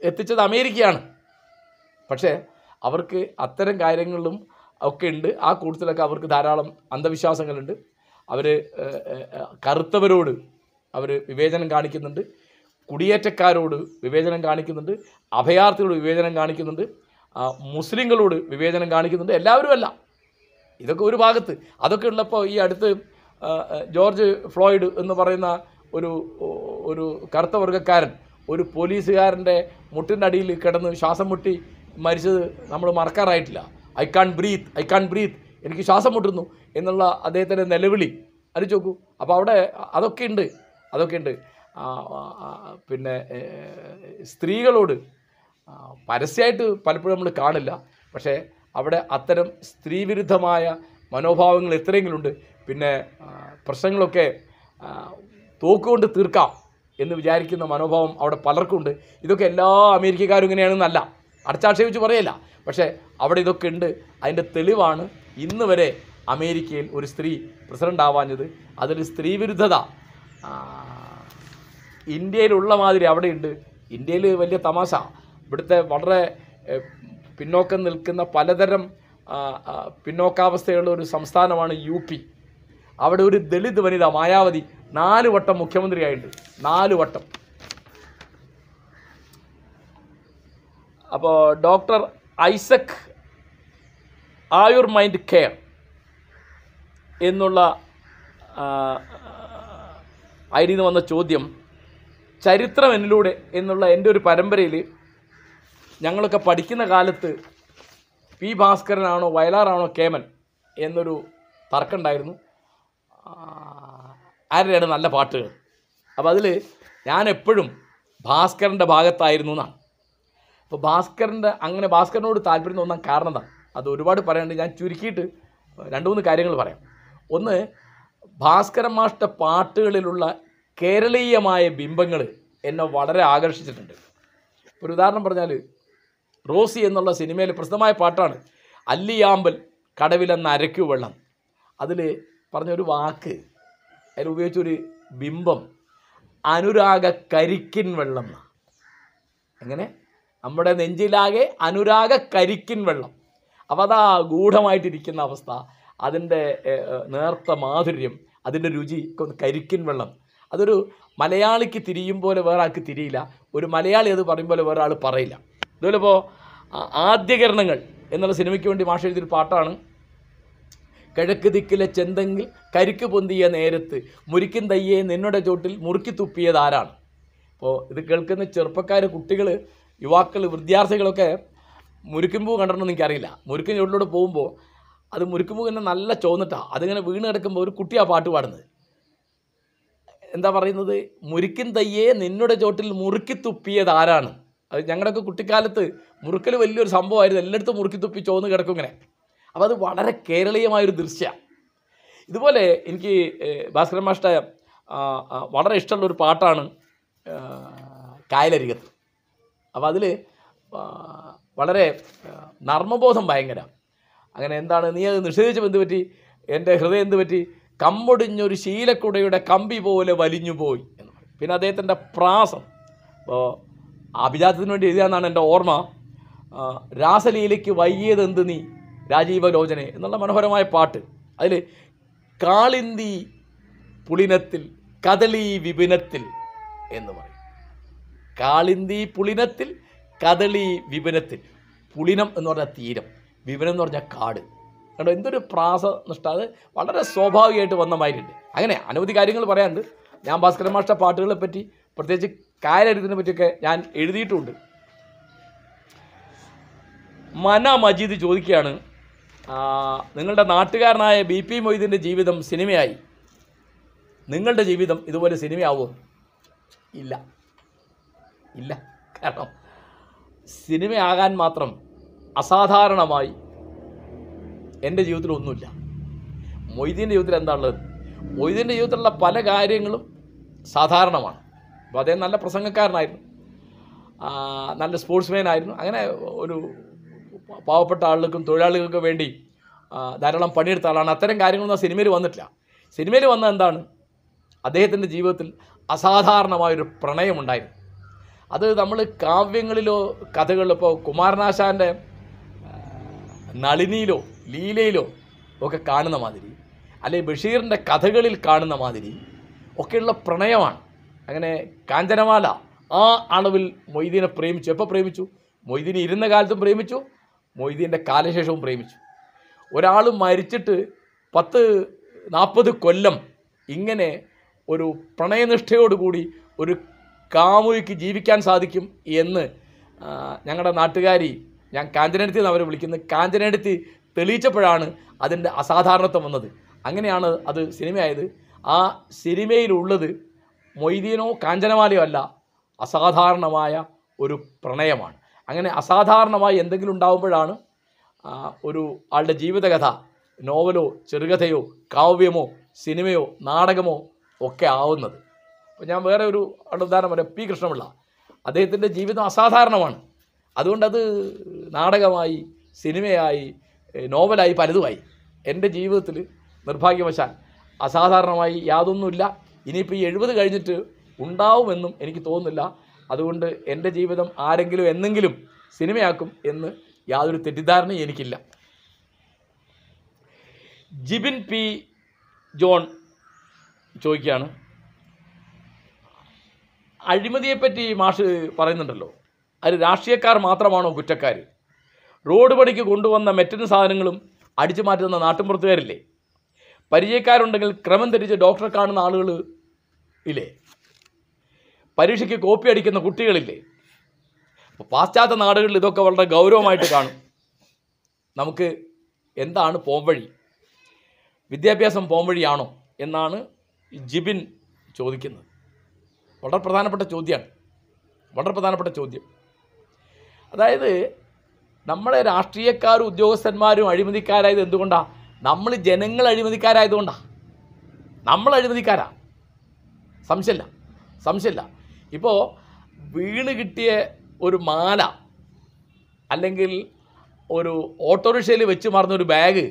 എത്തിച്ചത് അമേരിക്കയാണ്. പക്ഷേ അവർക്ക് അത്തരം കാര്യങ്ങളിലും ഒക്കെ ഉണ്ട്. ആ കൂട്ടത്തിലൊക്കെ അവർക്ക് ധാരാളം അന്ധവിശ്വാസങ്ങളുണ്ട്. അവർ കറുത്തവരോട് അവർ വിവേചനം കാണിക്കുന്നുണ്ട്, കുടിയേറ്റക്കാരോട് വിവേചനം കാണിക്കുന്നുണ്ട്, അഭയാർത്ഥികളോട് വിവേചനം കാണിക്കുന്നുണ്ട്, മുസ്ലിങ്ങളോട് വിവേചനം കാണിക്കുന്നുണ്ട്. എല്ലാവരും അല്ല, ഇതൊക്കെ ഒരു ഭാഗത്ത്. അതൊക്കെ ഉള്ളപ്പോൾ ഈ അടുത്ത് ജോർജ് ഫ്ലോയിഡ് എന്ന് പറയുന്ന ഒരു കറുത്ത വർഗ്ഗക്കാരൻ ഒരു പോലീസുകാരൻ്റെ മുട്ടിൻ്റെ അടിയിൽ കിടന്ന് ശ്വാസം മുട്ടി മരിച്ചത് നമ്മൾ മറക്കാറായിട്ടില്ല. ഐ കാൺ ബ്രീത്ത് എനിക്ക് ശ്വാസം മുട്ടുന്നു എന്നുള്ള അദ്ദേഹത്തിൻ്റെ നിലവിളി അറിയിച്ചു നോക്കൂ. അപ്പോൾ അവിടെ അതൊക്കെ ഉണ്ട്. പിന്നെ സ്ത്രീകളോട് പരസ്യമായിട്ട് പലപ്പോഴും നമ്മൾ കാണില്ല, പക്ഷേ അവിടെ അത്തരം സ്ത്രീവിരുദ്ധമായ മനോഭാവങ്ങൾ എത്രയെങ്കിലുണ്ട്. പിന്നെ പ്രശ്നങ്ങളൊക്കെ തോക്കുകൊണ്ട് തീർക്കാം എന്ന് വിചാരിക്കുന്ന മനോഭാവം അവിടെ പലർക്കുണ്ട്. ഇതൊക്കെ എല്ലാ അമേരിക്കക്കാരും ഇങ്ങനെയാണെന്നല്ല, അടച്ചാക്ഷേപിച്ച് പറയല്ല, പക്ഷേ അവിടെ ഇതൊക്കെ ഉണ്ട്. അതിൻ്റെ തെളിവാണ് ഇന്ന് വരെ അമേരിക്കയിൽ ഒരു സ്ത്രീ പ്രസിഡൻ്റ് ആവാഞ്ഞത്. അതിൽ സ്ത്രീവിരുദ്ധത ഇന്ത്യയിലുള്ള മാതിരി അവിടെയുണ്ട്. ഇന്ത്യയിൽ വലിയ തമാശ. ഇവിടുത്തെ വളരെ പിന്നോക്കം നിൽക്കുന്ന പലതരം പിന്നോക്കാവസ്ഥയുള്ള ഒരു സംസ്ഥാനമാണ് UP. അവിടെ ഒരു ദളിത് വനിത മായാവതി 4 വട്ടം മുഖ്യമന്ത്രിയായിട്ടുണ്ട്, 4 വട്ടം. അപ്പോൾ ഡോക്ടർ ഐസക് ആയുർ മൈൻഡ് കെയർ എന്നുള്ള ഐഡിയിൽ നിന്ന് വന്ന ചോദ്യം, ചരിത്രം എന്നിലൂടെ എന്നുള്ള എൻ്റെ ഒരു പരമ്പരയിൽ ഞങ്ങളൊക്കെ പഠിക്കുന്ന കാലത്ത് പി ഭാസ്കരനാണോ വയലാറാണോ കേമൻ എന്നൊരു തർക്കമുണ്ടായിരുന്നു. ആരുടെയാണ് നല്ല പാട്ടുകൾ? അപ്പോൾ അതിൽ ഞാൻ എപ്പോഴും ഭാസ്കരൻ്റെ ഭാഗത്തായിരുന്നു എന്നാണ്. അപ്പോൾ ഭാസ്കരനോട് താല്പര്യം തോന്നാൻ കാരണം എന്താണ്? അത് ഒരുപാട് പറയാനുണ്ട്. ഞാൻ ചുരുക്കിയിട്ട് 2-3 കാര്യങ്ങൾ പറയാം. ഒന്ന്, ഭാസ്കരൻ മാഷ്ട പാട്ടുകളിലുള്ള കേരളീയമായ ബിംബങ്ങൾ എന്നെ വളരെ ആകർഷിച്ചിട്ടുണ്ട്. ഒരു ഉദാഹരണം പറഞ്ഞാൽ, റോസി എന്നുള്ള സിനിമയിൽ പ്രസിദ്ധമായ പാട്ടാണ് അല്ലിയാമ്പൽ കടവിലെന്ന അരക്കു വെള്ളം. അതിൽ പറഞ്ഞൊരു വാക്ക്, അതിൽ ഉപയോഗിച്ചൊരു ബിംബം അനുരാഗ കരിക്കിൻ വെള്ളം. എങ്ങനെ? നമ്മുടെ നെഞ്ചിലാകെ അനുരാഗ കരിക്കിൻ വെള്ളം. അപ്പോൾ അതാ ഗൂഢമായിട്ടിരിക്കുന്ന അവസ്ഥ, അതിൻ്റെ നേർത്ത മാധുര്യം, അതിൻ്റെ രുചി ഒക്കെ ഒന്ന് കരിക്കിൻ വെള്ളം. അതൊരു മലയാളിക്ക് തിരിയും പോലെ വേറെ ആൾക്ക് തിരിയില്ല, ഒരു മലയാളി അത് പറയും പോലെ വേറെ ആൾ പറയില്ല. അതുപോലെ ഇപ്പോൾ ആദ്യകരണങ്ങൾ എന്നുള്ള സിനിമയ്ക്ക് വേണ്ടി മാഷ് എഴുതിയൊരു പാട്ടാണ്, കിഴക്ക് ദിക്കിലെ ചെന്തെങ്കിൽ കരിക്ക് പൊന്തിയ നേരത്ത് മുരിക്കും തയ്യെ നിന്നുടെ ചോട്ടിൽ മുറുക്കി തുപ്പിയത് ആരാണ്. അപ്പോൾ ഇത് കേൾക്കുന്ന ചെറുപ്പക്കാർ, കുട്ടികൾ, യുവാക്കൾ, വിദ്യാർത്ഥികളൊക്കെ മുരിക്കുമ്പൂ കണ്ടിട്ടുണ്ടെന്ന് എനിക്കറിയില്ല. മുരിക്കും ചോട്ടിലൂടെ പോകുമ്പോൾ അത് മുരിക്കുമ്പൂ തന്നെ നല്ല ചോന്നിട്ടാണ്, അതിങ്ങനെ വീണ് കിടക്കുമ്പോൾ ഒരു കുട്ടിയാണ് പാട്ട് പാടുന്നത്. എന്താ പറയുന്നത്? മുരിക്കും തയ്യെ നിന്നുടെ ചോട്ടിൽ മുറുക്കി തുപ്പിയത് ആരാണ്. അത് ഞങ്ങളുടെയൊക്കെ കുട്ടിക്കാലത്ത് മുറുക്കൽ വലിയൊരു സംഭവമായിരുന്നു, എല്ലായിടത്തും മുറുക്കി തുപ്പി ചോന്ന് കിടക്കും ഇങ്ങനെ. അപ്പോൾ അത് വളരെ കേരളീയമായൊരു ദൃശ്യമാണ്. ഇതുപോലെ എനിക്ക് ഭാസ്കരൻ മാഷ്ട വളരെ ഇഷ്ടമുള്ളൊരു പാട്ടാണ് കായലരികത്ത്. അപ്പോൾ അതിൽ വളരെ നർമ്മബോധം ഭയങ്കര. അങ്ങനെ എന്താണ്, നീ അത് നിഷേധിച്ചപ്പോൾ എന്ത് പറ്റി, എൻ്റെ ഹൃദയം എന്ത് പറ്റി, കമ്മൊടിഞ്ഞൊരു ശീലക്കുടയുടെ കമ്പി പോലെ വലിഞ്ഞു പോയി എന്ന് പറയും. പിന്നെ അദ്ദേഹത്തിൻ്റെ പ്രാസം, ഇപ്പോൾ അഭിജാത്യത്തിന് വേണ്ടി എഴുതിയാന്നാണ് എൻ്റെ ഓർമ്മ. രാസലീലയ്ക്ക് വൈകിയതെന്ത് നീ രാജീവലോചനെ എന്നുള്ള മനോഹരമായ പാട്ട്. അതിൽ കാളിന്തി പുളിനത്തിൽ കദളി വിപിനത്തിൽ എന്ന് പറയും. കാളിന്തി പുളിനത്തിൽ കദളി വിപിനത്തിൽ. പുളിനം എന്ന് പറഞ്ഞാൽ തീരം, വിപിനം എന്ന് പറഞ്ഞാൽ കാട്. കണ്ടോ എന്തൊരു പ്രാസനിഷ്ഠ, അത് വളരെ സ്വാഭാവികമായിട്ട് വന്ന മാതിരിയുണ്ട്. അങ്ങനെ അനവധി കാര്യങ്ങൾ പറയാനുണ്ട്. ഞാൻ ഭാസ്കരൻ മാഷ്ട പാട്ടുകളെ പറ്റി, പ്രത്യേകിച്ച് കായലരികത്തിനെ പറ്റിയൊക്കെ ഞാൻ എഴുതിയിട്ടുമുണ്ട്. മന മജീദ് ചോദിക്കുകയാണ്, നിങ്ങളുടെ നാട്ടുകാരനായ BP മൊയ്തീൻ്റെ ജീവിതം സിനിമയായി, നിങ്ങളുടെ ജീവിതം ഇതുപോലെ സിനിമയാവുമോ? ഇല്ല. കാരണം സിനിമയാകാൻ മാത്രം അസാധാരണമായി എൻ്റെ ജീവിതത്തിൽ ഒന്നുമില്ല. മൊയ്തീൻ്റെ ജീവിതത്തിൽ എന്താണുള്ളത്? മൊയ്തീൻ്റെ ജീവിതത്തിലുള്ള പല കാര്യങ്ങളും സാധാരണമാണ്. അപ്പോൾ അദ്ദേഹം നല്ല പ്രസംഗക്കാരനായിരുന്നു, നല്ല സ്പോർട്സ്മാൻ ആയിരുന്നു. അങ്ങനെ ഒരു പാവപ്പെട്ട ആളുകൾക്കും തൊഴിലാളികൾക്കും വേണ്ടി ധാരാളം പണിയെടുത്ത ആളാണ്. അത്തരം കാര്യങ്ങളൊന്നും സിനിമയിൽ വന്നിട്ടില്ല. സിനിമയിൽ വന്ന എന്താണ്, അദ്ദേഹത്തിൻ്റെ ജീവിതത്തിൽ അസാധാരണമായൊരു പ്രണയമുണ്ടായിരുന്നു. അത് നമ്മൾ കാവ്യങ്ങളിലോ കഥകളിലോ, ഇപ്പോൾ കുമാരനാശാൻ്റെ നളിനിയിലോ ലീലയിലോ ഒക്കെ കാണുന്ന മാതിരി, അല്ലെങ്കിൽ ബഷീറിൻ്റെ കഥകളിൽ കാണുന്ന മാതിരി ഒക്കെയുള്ള പ്രണയമാണ്. അങ്ങനെ കാഞ്ചനമാല ആ അളവിൽ മൊയ്തീനെ പ്രേമിച്ചു. എപ്പോൾ പ്രേമിച്ചു? മൊയ്തീൻ ഇരുന്ന കാലത്തും പ്രേമിച്ചു, മൊയ്തീൻ്റെ കാലശേഷവും പ്രേമിച്ചു. ഒരാൾ മരിച്ചിട്ട് 10-40 കൊല്ലം ഇങ്ങനെ ഒരു പ്രണയനിഷ്ഠയോടുകൂടി ഒരു കാമുകിക്ക് ജീവിക്കാൻ സാധിക്കും എന്ന് ഞങ്ങളുടെ നാട്ടുകാരി, ഞാൻ കാഞ്ചനടുത്തി എന്ന് അവർ വിളിക്കുന്നത്, കാഞ്ചനടുത്തി തെളിയിച്ചപ്പോഴാണ് അതിൻ്റെ അസാധാരണത്വം വന്നത്. അങ്ങനെയാണ് അത് സിനിമയായത്. ആ സിനിമയിലുള്ളത് മൊയ്തീനോ കാഞ്ചനമാലയോ അല്ല, അസാധാരണമായ ഒരു പ്രണയമാണ്. അങ്ങനെ അസാധാരണമായി എന്തെങ്കിലും ഉണ്ടാകുമ്പോഴാണ് ഒരു ആളുടെ ജീവിതകഥ നോവലോ ചെറുകഥയോ കാവ്യമോ സിനിമയോ നാടകമോ ഒക്കെ ആവുന്നത്. അപ്പോൾ ഞാൻ വേറെ ഒരു ഉദാഹരണം പറയാം. പി കൃഷ്ണപിള്ള, അദ്ദേഹത്തിൻ്റെ ജീവിതം അസാധാരണമാണ്. അതുകൊണ്ടത് നാടകമായി, സിനിമയായി, നോവലായി, പലതുമായി. എൻ്റെ ജീവിതത്തിൽ നിർഭാഗ്യവശാൽ അസാധാരണമായി യാതൊന്നുമില്ല. ഇനിയിപ്പോൾ ഈ 70 കഴിഞ്ഞിട്ട് ഉണ്ടാവുമെന്നും എനിക്ക് തോന്നുന്നില്ല. അതുകൊണ്ട് എൻ്റെ ജീവിതം ആരെങ്കിലും എന്നെങ്കിലും സിനിമയാക്കും എന്ന് യാതൊരു തെറ്റിദ്ധാരണയും എനിക്കില്ല. ജിബിൻ പി ജോൺ ചോദിക്കുകയാണ്, അഴിമതിയെപ്പറ്റി മാഷ് പറയുന്നുണ്ടല്ലോ, അത് രാഷ്ട്രീയക്കാർ മാത്രമാണോ കുറ്റക്കാർ? റോഡ് പണിക്ക് കൊണ്ടുവന്ന മെറ്റൽ സാധനങ്ങളും അടിച്ചു മാറ്റുന്ന നാട്ടിൻപുറത്തുകാരില്ലേ? പരിചയക്കാരുണ്ടെങ്കിൽ ക്രമം തെറ്റിച്ച് ഡോക്ടറെ കാണുന്ന ആളുകൾ ഇല്ലേ? പരീക്ഷയ്ക്ക് കോപ്പി അടിക്കുന്ന കുട്ടികളില്ലേ? പാശ്ചാത്യ നാടുകളിൽ ഇതൊക്കെ വളരെ ഗൗരവമായിട്ട് കാണും. നമുക്ക് എന്താണ് പോംവഴി? വിദ്യാഭ്യാസം പോംവഴിയാണോ എന്നാണ് ജിബിൻ ചോദിക്കുന്നത്. വളരെ പ്രധാനപ്പെട്ട ചോദ്യമാണ്, വളരെ പ്രധാനപ്പെട്ട ചോദ്യം. അതായത് നമ്മളെ രാഷ്ട്രീയക്കാരും ഉദ്യോഗസ്ഥന്മാരും അഴിമതിക്കാരായത് എന്തുകൊണ്ടാണ്? നമ്മൾ ജനങ്ങൾ അഴിമതിക്കാരായതുകൊണ്ടാണ്. നമ്മൾ അഴിമതിക്കാരാ, സംശയമില്ല. ഇപ്പോൾ വീണ് കിട്ടിയ ഒരു മാല അല്ലെങ്കിൽ ഒരു ഓട്ടോറിക്ഷയിൽ വെച്ച് മറന്നൊരു ബാഗ്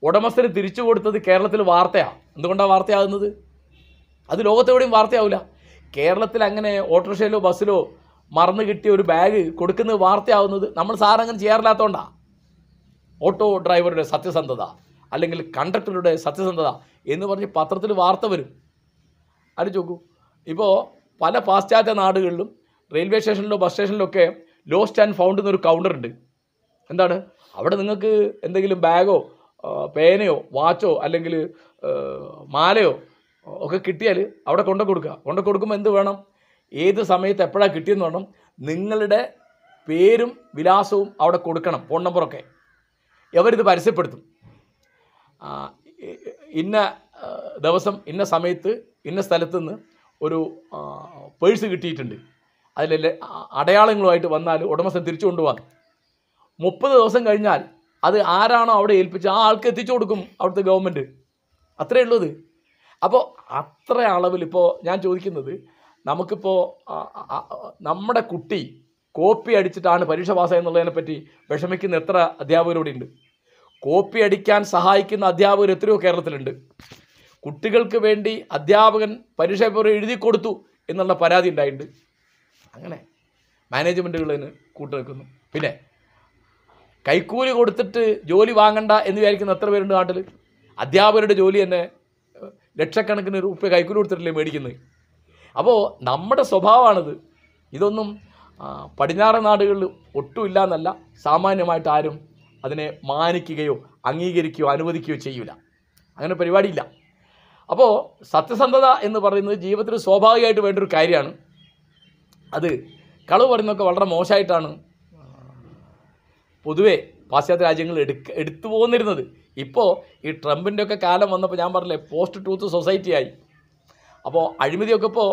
ഉടമസ്ഥന് തിരിച്ചു കൊടുത്തത് കേരളത്തിൽ വാർത്തയാണ്. എന്തുകൊണ്ടാണ് വാർത്തയാകുന്നത്? അത് ലോകത്തെവിടെയും വാർത്തയാവില്ല. കേരളത്തിൽ അങ്ങനെ ഓട്ടോറിക്ഷയിലോ ബസ്സിലോ മറന്നു കിട്ടിയ ഒരു ബാഗ് കൊടുക്കുന്നത് വാർത്തയാവുന്നത് നമ്മൾ സാറങ്ങനെ ചെയ്യാറില്ലാത്തതുകൊണ്ടാണ്. ഓട്ടോ ഡ്രൈവറുടെ സത്യസന്ധത അല്ലെങ്കിൽ കണ്ടക്ടറുടെ സത്യസന്ധത എന്ന് പറഞ്ഞ് പത്രത്തിൽ വാർത്ത വരും. ആലോചിച്ച് നോക്കൂ. ഇപ്പോൾ പല പാശ്ചാത്യ നാടുകളിലും റെയിൽവേ സ്റ്റേഷനിലോ ബസ് സ്റ്റേഷനിലോ ഒക്കെ ലോസ്റ്റ് ആൻഡ് ഫൗണ്ട് എന്നൊരു കൗണ്ടറുണ്ട്. എന്താണ്? അവിടെ നിങ്ങൾക്ക് എന്തെങ്കിലും ബാഗോ പേനയോ വാച്ചോ അല്ലെങ്കിൽ മാലയോ ഒക്കെ കിട്ടിയാൽ അവിടെ കൊണ്ടു കൊടുക്കുമ്പോൾ എന്ത് വേണം? ഏത് സമയത്ത് എപ്പോഴാണ് കിട്ടിയെന്ന് വേണം. നിങ്ങളുടെ പേരും വിലാസവും അവിടെ കൊടുക്കണം, ഫോൺ നമ്പറൊക്കെ. അവരിത് പരസ്യപ്പെടുത്തും. ഇന്ന ദിവസം ഇന്ന സമയത്ത് ഇന്ന സ്ഥലത്തു നിന്ന് ഒരു പേഴ്സ് കിട്ടിയിട്ടുണ്ട്, അതിൽ അടയാളങ്ങളുമായിട്ട് വന്നാൽ ഉടമസ്ഥൻ തിരിച്ചു കൊണ്ടുപോകാം. 30 ദിവസം കഴിഞ്ഞാൽ അത് ആരാണോ അവിടെ ഏൽപ്പിച്ച് ആ ആൾക്ക് എത്തിച്ചു കൊടുക്കും അവിടുത്തെ ഗവൺമെൻറ്. അത്രയേ ഉള്ളത്. അപ്പോൾ അത്ര അളവിൽ ഇപ്പോൾ ഞാൻ ചോദിക്കുന്നത്, നമുക്കിപ്പോൾ നമ്മുടെ കുട്ടി കോപ്പി അടിച്ചിട്ടാണ് പരീക്ഷ പാസ്സായെന്നുള്ളതിനെപ്പറ്റി വിഷമിക്കുന്ന എത്ര അധ്യാപകരോടെ ഉണ്ട്? കോപ്പി അടിക്കാൻ സഹായിക്കുന്ന അധ്യാപകർ എത്രയോ കേരളത്തിലുണ്ട്. കുട്ടികൾക്ക് വേണ്ടി അധ്യാപകൻ പരീക്ഷ പേപ്പർ എഴുതി കൊടുത്തു എന്നുള്ള പരാതി ഉണ്ടായിട്ടുണ്ട്. അങ്ങനെ മാനേജ്മെൻറ്റുകളിന് കൂട്ടുനിൽക്കുന്നു. പിന്നെ കൈക്കൂലി കൊടുത്തിട്ട് ജോലി വാങ്ങണ്ട എന്ന് വിചാരിക്കുന്ന എത്ര പേരുണ്ട് നാട്ടിൽ? അധ്യാപകരുടെ ജോലി തന്നെ ലക്ഷക്കണക്കിന് രൂപ കൈക്കൂലി കൊടുത്തിട്ടില്ലേ മേടിക്കുന്നത്. അപ്പോൾ നമ്മുടെ സ്വഭാവമാണിത്. ഇതൊന്നും പടിഞ്ഞാറൻ നാടുകളിൽ ഒട്ടുമില്ല എന്നല്ല, സാമാന്യമായിട്ട് ആരും അതിനെ മാനിക്കുകയോ അംഗീകരിക്കുകയോ അനുവദിക്കുകയോ ചെയ്യില്ല. അങ്ങനെ പരിപാടിയില്ല. അപ്പോൾ സത്യസന്ധത എന്ന് പറയുന്നത് ജീവിതത്തിൽ സ്വാഭാവികമായിട്ട് വേണ്ടൊരു കാര്യമാണ്. അത് കളവ് പറയുന്നതൊക്കെ വളരെ മോശമായിട്ടാണ് പൊതുവേ പാശ്ചാത്യ രാജ്യങ്ങൾ എടുത്തു പോന്നിരുന്നത്. ഇപ്പോൾ ഈ ട്രംപിൻ്റെ ഒക്കെ കാലം വന്നപ്പോൾ ഞാൻ പറഞ്ഞില്ലേ, പോസ്റ്റ് ട്രൂത്ത് സൊസൈറ്റി ആയി. അപ്പോൾ അഴിമതിയൊക്കെ ഇപ്പോൾ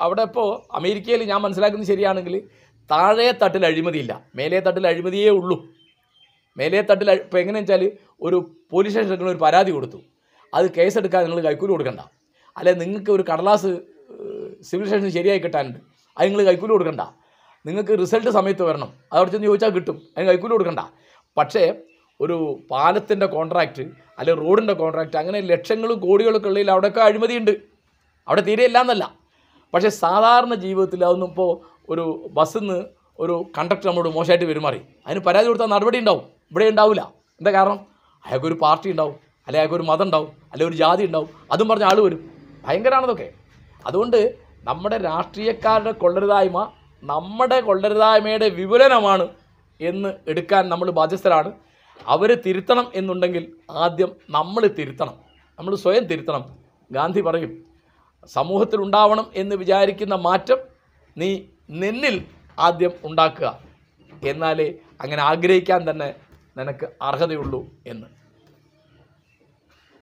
അവിടെ ഇപ്പോൾ അമേരിക്കയിൽ ഞാൻ മനസ്സിലാക്കുന്നത് ശരിയാണെങ്കിൽ താഴെ തട്ടിൽ അഴിമതിയില്ല, മേലേ തട്ടിൽ അഴിമതിയേ ഉള്ളൂ. മേലേ തട്ടിൽ ഇപ്പോൾ എങ്ങനെയാണെന്ന് വെച്ചാൽ ഒരു പോലീസ് സ്റ്റേഷനിൽ ഒരു പരാതി കൊടുത്തു, അത് കേസെടുക്കാൻ നിങ്ങൾ കൈക്കൂലി കൊടുക്കണ്ട. അല്ലെങ്കിൽ നിങ്ങൾക്ക് ഒരു കടലാസ് സിവിൽ സ്റ്റേഷനിൽ ശരിയായി കിട്ടാനുണ്ട്, അത് നിങ്ങൾ കൈക്കൂലി കൊടുക്കണ്ട. നിങ്ങൾക്ക് റിസൾട്ട് സമയത്ത് വരണം, അതവിടെ ചെന്ന് ചോദിച്ചാൽ കിട്ടും, അതിന് കൈക്കൂലി കൊടുക്കണ്ട. പക്ഷേ ഒരു പാലത്തിൻ്റെ കോൺട്രാക്റ്റ് അല്ലെങ്കിൽ റോഡിൻ്റെ കോൺട്രാക്റ്റ് അങ്ങനെ ലക്ഷങ്ങളും കോടികളൊക്കെ ഉള്ളതിൽ അവിടെയൊക്കെ അഴിമതിയുണ്ട്. അവിടെ തീരെയില്ല എന്നല്ല. പക്ഷേ സാധാരണ ജീവിതത്തിൽ അതൊന്നും ഇപ്പോൾ ഒരു ബസ്സിൽ നിന്ന് ഒരു കണ്ടക്ടർ നമ്മളോട് മോശമായിട്ട് പെരുമാറി അതിന് പരാതി കൊടുത്താൽ നടപടി ഉണ്ടാവും. ഇവിടെ ഉണ്ടാവില്ല. എന്താ കാരണം? അയാൾക്കൊരു പാർട്ടി ഉണ്ടാവും, അല്ലെങ്കിൽ അയാൾക്കൊരു മതം ഉണ്ടാവും, അല്ലെങ്കിൽ ഒരു ജാതി ഉണ്ടാവും, അതും പറഞ്ഞ ആൾ വരും. ഭയങ്കരമാണതൊക്കെ. അതുകൊണ്ട് നമ്മുടെ രാഷ്ട്രീയക്കാരുടെ കൊള്ളരുതായ്മ നമ്മുടെ കൊള്ളരുതായ്മയുടെ വിപുലനമാണ് എന്ന് എടുക്കാൻ നമ്മൾ ബാധ്യസ്ഥരാണ്. അവർ തിരുത്തണം എന്നുണ്ടെങ്കിൽ ആദ്യം നമ്മൾ തിരുത്തണം, നമ്മൾ സ്വയം തിരുത്തണം. ഗാന്ധി പറയും, സമൂഹത്തിൽ ഉണ്ടാവണം എന്ന് വിചാരിക്കുന്ന മാറ്റം നിന്നിൽ ആദ്യം ഉണ്ടാക്കുക, എന്നാലേ അങ്ങനെ ആഗ്രഹിക്കാൻ തന്നെ നിനക്ക് അർഹതയുള്ളൂ എന്ന്.